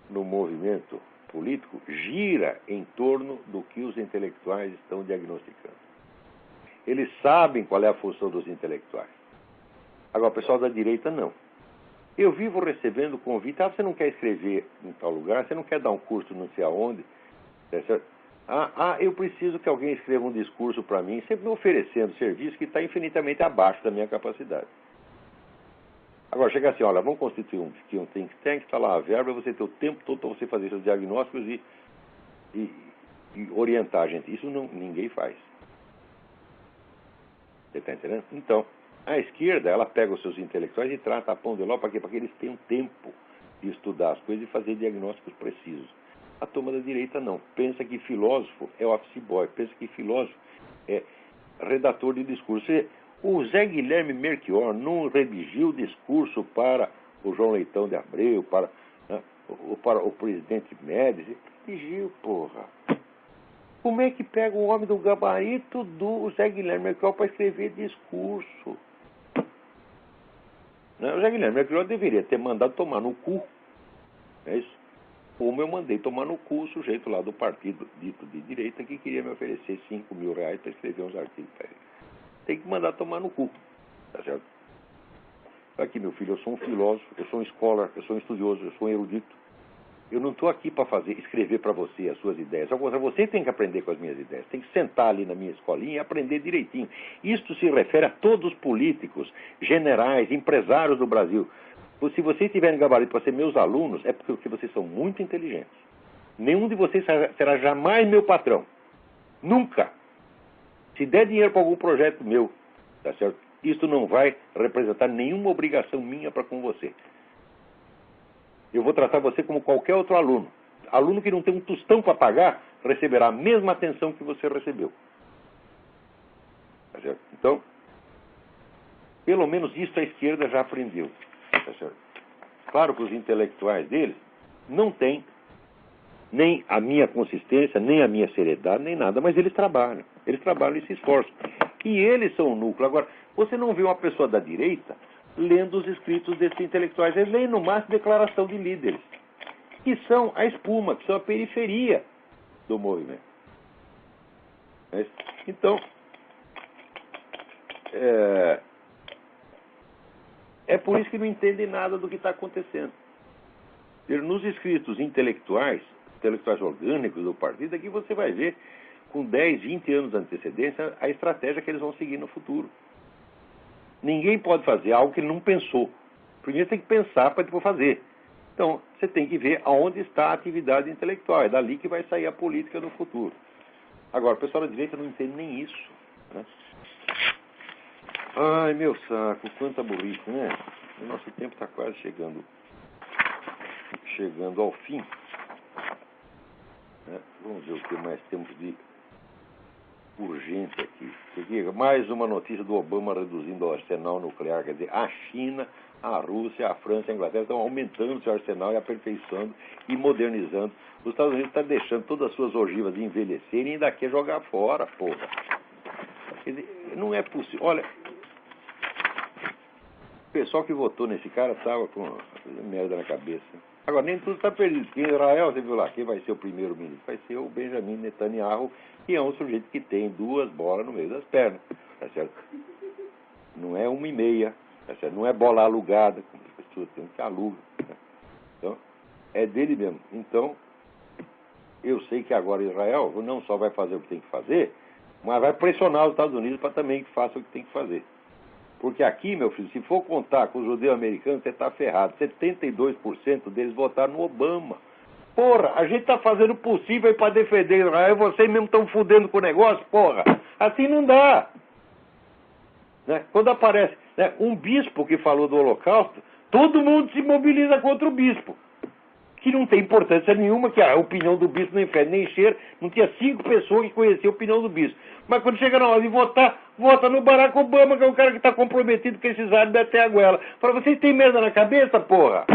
no movimento político gira em torno do que os intelectuais estão diagnosticando. Eles sabem qual é a função dos intelectuais. Agora, o pessoal da direita, não. Eu vivo recebendo convite. Você não quer escrever em tal lugar? Você não quer dar um curso não sei aonde? Eu preciso que alguém escreva um discurso para mim, sempre me oferecendo serviço que está infinitamente abaixo da minha capacidade. Agora, chega assim, olha, vamos constituir um think tank, está lá a verba, você tem o tempo todo para você fazer seus diagnósticos e orientar a gente. Isso ninguém faz. Você está entendendo? Então, a esquerda, ela pega os seus intelectuais e trata a pão de ló para quê? Para que eles tenham tempo de estudar as coisas e fazer diagnósticos precisos. A turma da direita não. Pensa que filósofo é office boy, pensa que filósofo é redator de discurso. O Zé Guilherme Melchior não redigiu discurso para o João Leitão de Abreu, para o presidente Médici. Redigiu, porra. Como é que pega o homem do gabarito do Zé Guilherme Melchior para escrever discurso? O Zé Guilherme Melchior deveria ter mandado tomar no cu. É isso? Como eu mandei tomar no cu o sujeito lá do partido dito de direita que queria me oferecer R$5.000 para escrever uns artigos para ele. Tem que mandar tomar no cu. Tá certo? Aqui, meu filho, eu sou um filósofo, eu sou um scholar, eu sou um estudioso, eu sou um erudito. Eu não estou aqui para escrever para você as suas ideias. Ao contrário, você tem que aprender com as minhas ideias. Tem que sentar ali na minha escolinha e aprender direitinho. Isto se refere a todos os políticos, generais, empresários do Brasil. Se vocês tiverem gabarito para ser meus alunos, é porque vocês são muito inteligentes. Nenhum de vocês será jamais meu patrão. Nunca. Se der dinheiro para algum projeto meu, tá certo? Isto não vai representar nenhuma obrigação minha para com você. Eu vou tratar você como qualquer outro aluno. Aluno que não tem um tostão para pagar, receberá a mesma atenção que você recebeu. Tá certo? Então, pelo menos isso a esquerda já aprendeu. Tá certo? Claro que os intelectuais deles não têm nem a minha consistência, nem a minha seriedade, nem nada, mas eles trabalham e se esforçam. E eles são o núcleo. Agora, você não vê uma pessoa da direita lendo os escritos desses intelectuais. Eles leem no máximo declaração de líderes, que são a espuma, que são a periferia do movimento. Então, é por isso que não entendem nada do que está acontecendo. Nos escritos intelectuais orgânicos do partido, aqui você vai ver, com 10, 20 anos de antecedência, a estratégia que eles vão seguir no futuro. Ninguém pode fazer algo que ele não pensou. Primeiro tem que pensar para depois fazer. Então, você tem que ver aonde está a atividade intelectual. É dali que vai sair a política no futuro. Agora, o pessoal da direita não entende nem isso, né? Ai, meu saco, quanta burrice, né? O nosso tempo está quase chegando ao fim. Né? Vamos ver o que mais temos de urgente aqui. Mais uma notícia do Obama reduzindo o arsenal nuclear. Quer dizer, a China, a Rússia, a França e a Inglaterra estão aumentando seu arsenal e aperfeiçoando e modernizando. Os Estados Unidos estão deixando todas as suas ogivas envelhecerem e ainda quer jogar fora, porra. Quer dizer, não é possível. Olha, o pessoal que votou nesse cara estava com merda na cabeça. Agora, nem tudo está perdido. Em Israel, você viu lá, quem vai ser o primeiro-ministro? Vai ser o Benjamin Netanyahu, que é um sujeito que tem 2 bolas no meio das pernas, tá certo? Não é 1,5, tá certo? Não é bola alugada, como as pessoas têm que alugar. Né? Então, é dele mesmo. Então, eu sei que agora Israel não só vai fazer o que tem que fazer, mas vai pressionar os Estados Unidos para também que faça o que tem que fazer. Porque aqui, meu filho, se for contar com os judeus americanos, você está ferrado. 72% deles votaram no Obama. Porra, a gente está fazendo o possível para defender Israel e vocês mesmo estão fudendo com o negócio, porra. Assim não dá. Né? Quando aparece, né, um bispo que falou do Holocausto, todo mundo se mobiliza contra o bispo. Que não tem importância nenhuma, que a opinião do bispo não infere nem cheiro. Não tinha 5 pessoas que conheciam a opinião do bispo. Mas quando chega na hora de votar, vota no Barack Obama, que é o cara que está comprometido com esses árabes até a goela. Fala, vocês têm merda na cabeça, porra?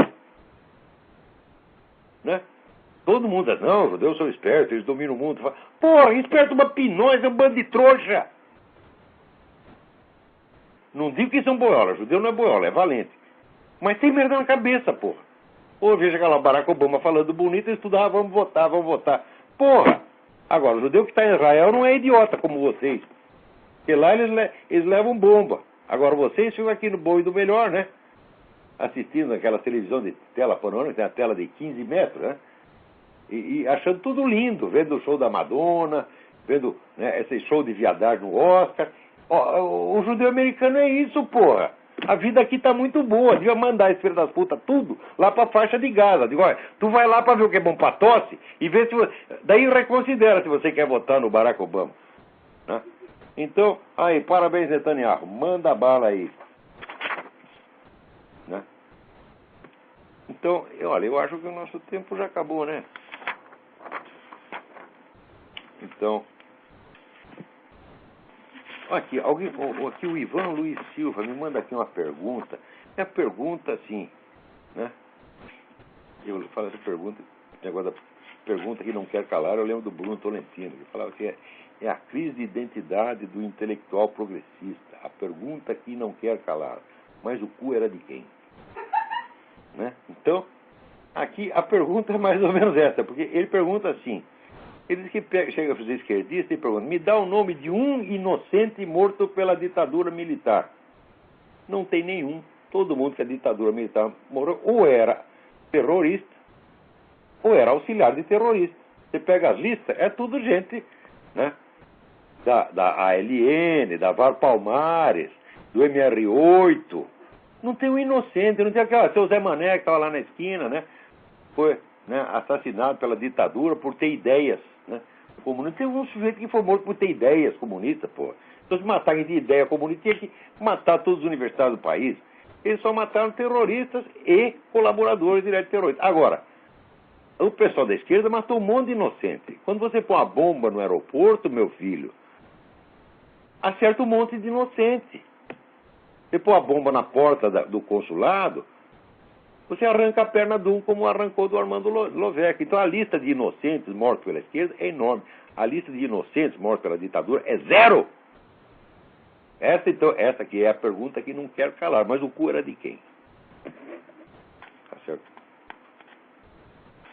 Né? Todo mundo, não, os judeus são espertos, eles dominam o mundo. Fala, porra, esperto uma pinóis, é um bando de trouxa. Não digo que são boiola, judeu não é boiola, é valente. Mas tem merda na cabeça, porra. Ou veja lá o Barack Obama falando bonito, eles tudo, vamos votar, vamos votar. Porra! Agora, o judeu que está em Israel não é idiota como vocês. Porque lá eles levam bomba. Agora, vocês ficam aqui no bom e do melhor, né? Assistindo aquela televisão de tela panorâmica, tem a tela de 15 metros, né? E achando tudo lindo, vendo o show da Madonna, vendo, né, esse show de viadagem no Oscar. Ó, o judeu americano é isso, porra. A vida aqui tá muito boa. Devia mandar esse filho das putas tudo lá pra faixa de Gaza. Digo, olha, tu vai lá pra ver o que é bom pra tosse e vê se você... Daí reconsidera se você quer votar no Barack Obama. Né? Então, aí, parabéns, Netanyahu. Manda bala aí. Né? Então, olha, eu acho que o nosso tempo já acabou, né? Então... Aqui, aqui o Ivan Luiz Silva me manda aqui uma pergunta. É a pergunta assim, né? Eu falo essa pergunta, agora da pergunta que não quer calar, eu lembro do Bruno Tolentino, que falava que é a crise de identidade do intelectual progressista. A pergunta que não quer calar. Mas o cu era de quem? Né? Então, aqui a pergunta é mais ou menos essa, porque ele pergunta assim. Ele diz que chega a fazer esquerdista e pergunta, me dá o nome de um inocente morto pela ditadura militar. Não tem nenhum. Todo mundo que a ditadura militar morou ou era terrorista ou era auxiliar de terrorista. Você pega as listas, é tudo gente, né? Da ALN, da VAR Palmares, do MR8. Não tem um inocente, não tem aquele seu Zé Mané que estava lá na esquina, né? Foi, né, assassinado pela ditadura por ter ideias, né, comunistas. Tem um sujeito que foi morto por ter ideias comunistas, pô. Então, se matarem de ideia comunista, tinha que matar todos os universitários do país. Eles só mataram terroristas e colaboradores diretos de terroristas. Agora, o pessoal da esquerda matou um monte de inocente. Quando você põe uma bomba no aeroporto, meu filho, acerta um monte de inocente. Você põe a bomba na porta do consulado, você arranca a perna de um como arrancou do Armando Lovec. Então a lista de inocentes mortos pela esquerda é enorme. A lista de inocentes mortos pela ditadura é 0. Essa aqui é a pergunta que não quero calar. Mas o cu era de quem? Tá certo?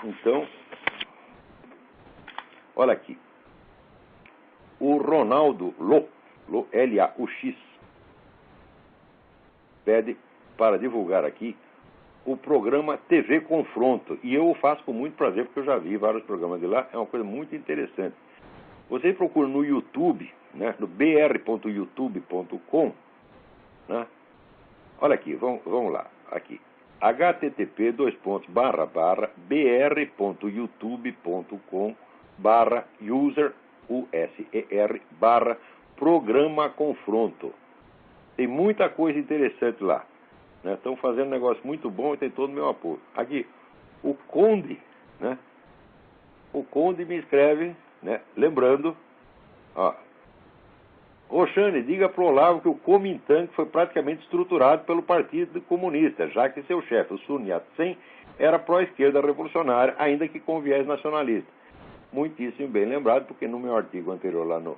Então, olha aqui. O Ronaldo L-A-U-X, pede para divulgar aqui o programa TV Confronto. E eu o faço com muito prazer, porque eu já vi vários programas de lá. É uma coisa muito interessante. Você procura no YouTube, né, no br.youtube.com, né, Olha aqui, vamos lá. Aqui. http://br.youtube.com/user/programa confronto. Tem muita coisa interessante lá. Né? Estão fazendo um negócio muito bom e tem todo o meu apoio. Aqui, o Conde, né? O Conde me escreve, né? Lembrando, ó, Roxane, diga para o Olavo que o Kuomintang foi praticamente estruturado pelo Partido Comunista, já que seu chefe, o Sun Yat-sen, era pró-esquerda revolucionária, ainda que com viés nacionalista. Muitíssimo bem lembrado, porque no meu artigo anterior lá no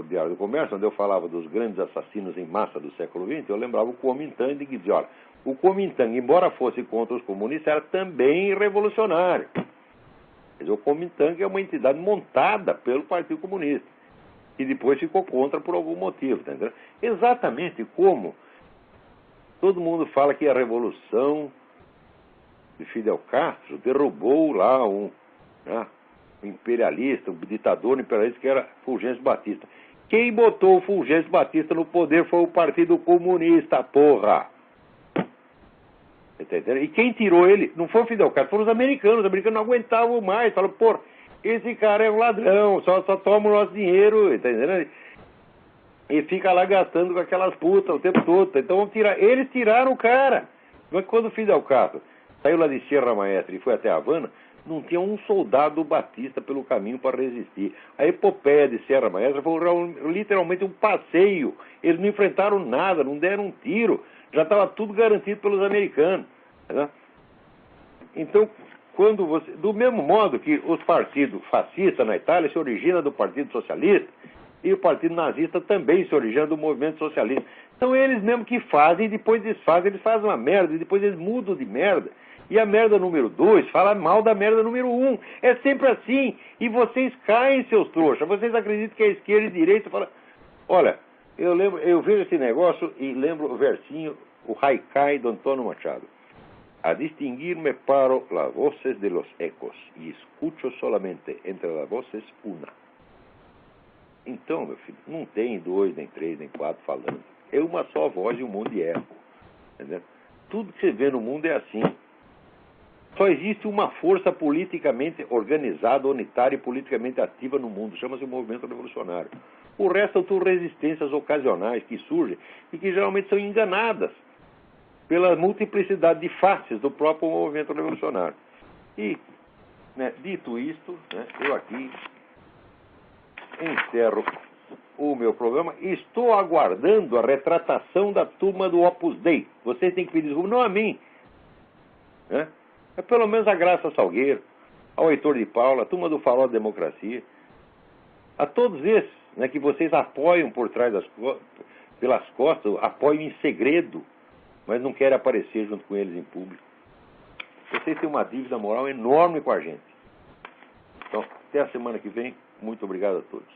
Diário do Comércio, onde eu falava dos grandes assassinos em massa do século XX, eu lembrava o Kuomintang e dizia, olha, o Kuomintang, embora fosse contra os comunistas, era também revolucionário. Quer dizer, o Kuomintang é uma entidade montada pelo Partido Comunista, e depois ficou contra por algum motivo, tá entendendo? Exatamente como todo mundo fala que a revolução de Fidel Castro derrubou lá um imperialista, um ditador imperialista que era Fulgêncio Batista. Quem botou o Fulgêncio Batista no poder foi o Partido Comunista, porra! Entendeu? E quem tirou ele não foi o Fidel Castro, foram os americanos. Os americanos não aguentavam mais. Falaram, pô, esse cara é um ladrão, só toma o nosso dinheiro, entendeu? E fica lá gastando com aquelas putas o tempo todo. Então vamos tirar. Eles tiraram o cara. Mas quando o Fidel Castro saiu lá de Sierra Maestra e foi até Havana, não tinha um soldado batista pelo caminho para resistir. A epopeia de Sierra Maestra foi literalmente um passeio. Eles não enfrentaram nada, não deram um tiro. Já estava tudo garantido pelos americanos. Né? Então, quando você, do mesmo modo que os partidos fascistas na Itália se originam do Partido Socialista, e o Partido Nazista também se origina do movimento socialista. São eles mesmo que fazem e depois desfazem. Eles fazem uma merda e depois eles mudam de merda. E a merda número 2 fala mal da merda número 1. É sempre assim. E vocês caem, seus trouxas. Vocês acreditam que a esquerda e a direita fala... Olha, eu vejo esse negócio e lembro o versinho, o haikai do Antônio Machado. A distinguir-me paro las voces de los ecos e escucho solamente entre las voces una. Então, meu filho, não tem 2, nem 3, nem 4 falando. É uma só voz e um mundo de eco. Entendeu? Tudo que você vê no mundo é assim. Só existe uma força politicamente organizada, unitária e politicamente ativa no mundo. Chama-se o movimento revolucionário. O resto são tudo resistências ocasionais que surgem e que geralmente são enganadas pela multiplicidade de faces do próprio movimento revolucionário. E, né, dito isto, né, eu aqui encerro o meu programa. Estou aguardando a retratação da turma do Opus Dei. Vocês têm que pedir desculpa, não a mim, né? É pelo menos a Graça Salgueiro, ao Heitor de Paula, a turma do Farol da Democracia, a todos esses, né, que vocês apoiam por trás pelas costas, apoiam em segredo, mas não querem aparecer junto com eles em público. Vocês têm uma dívida moral enorme com a gente. Então, até a semana que vem. Muito obrigado a todos.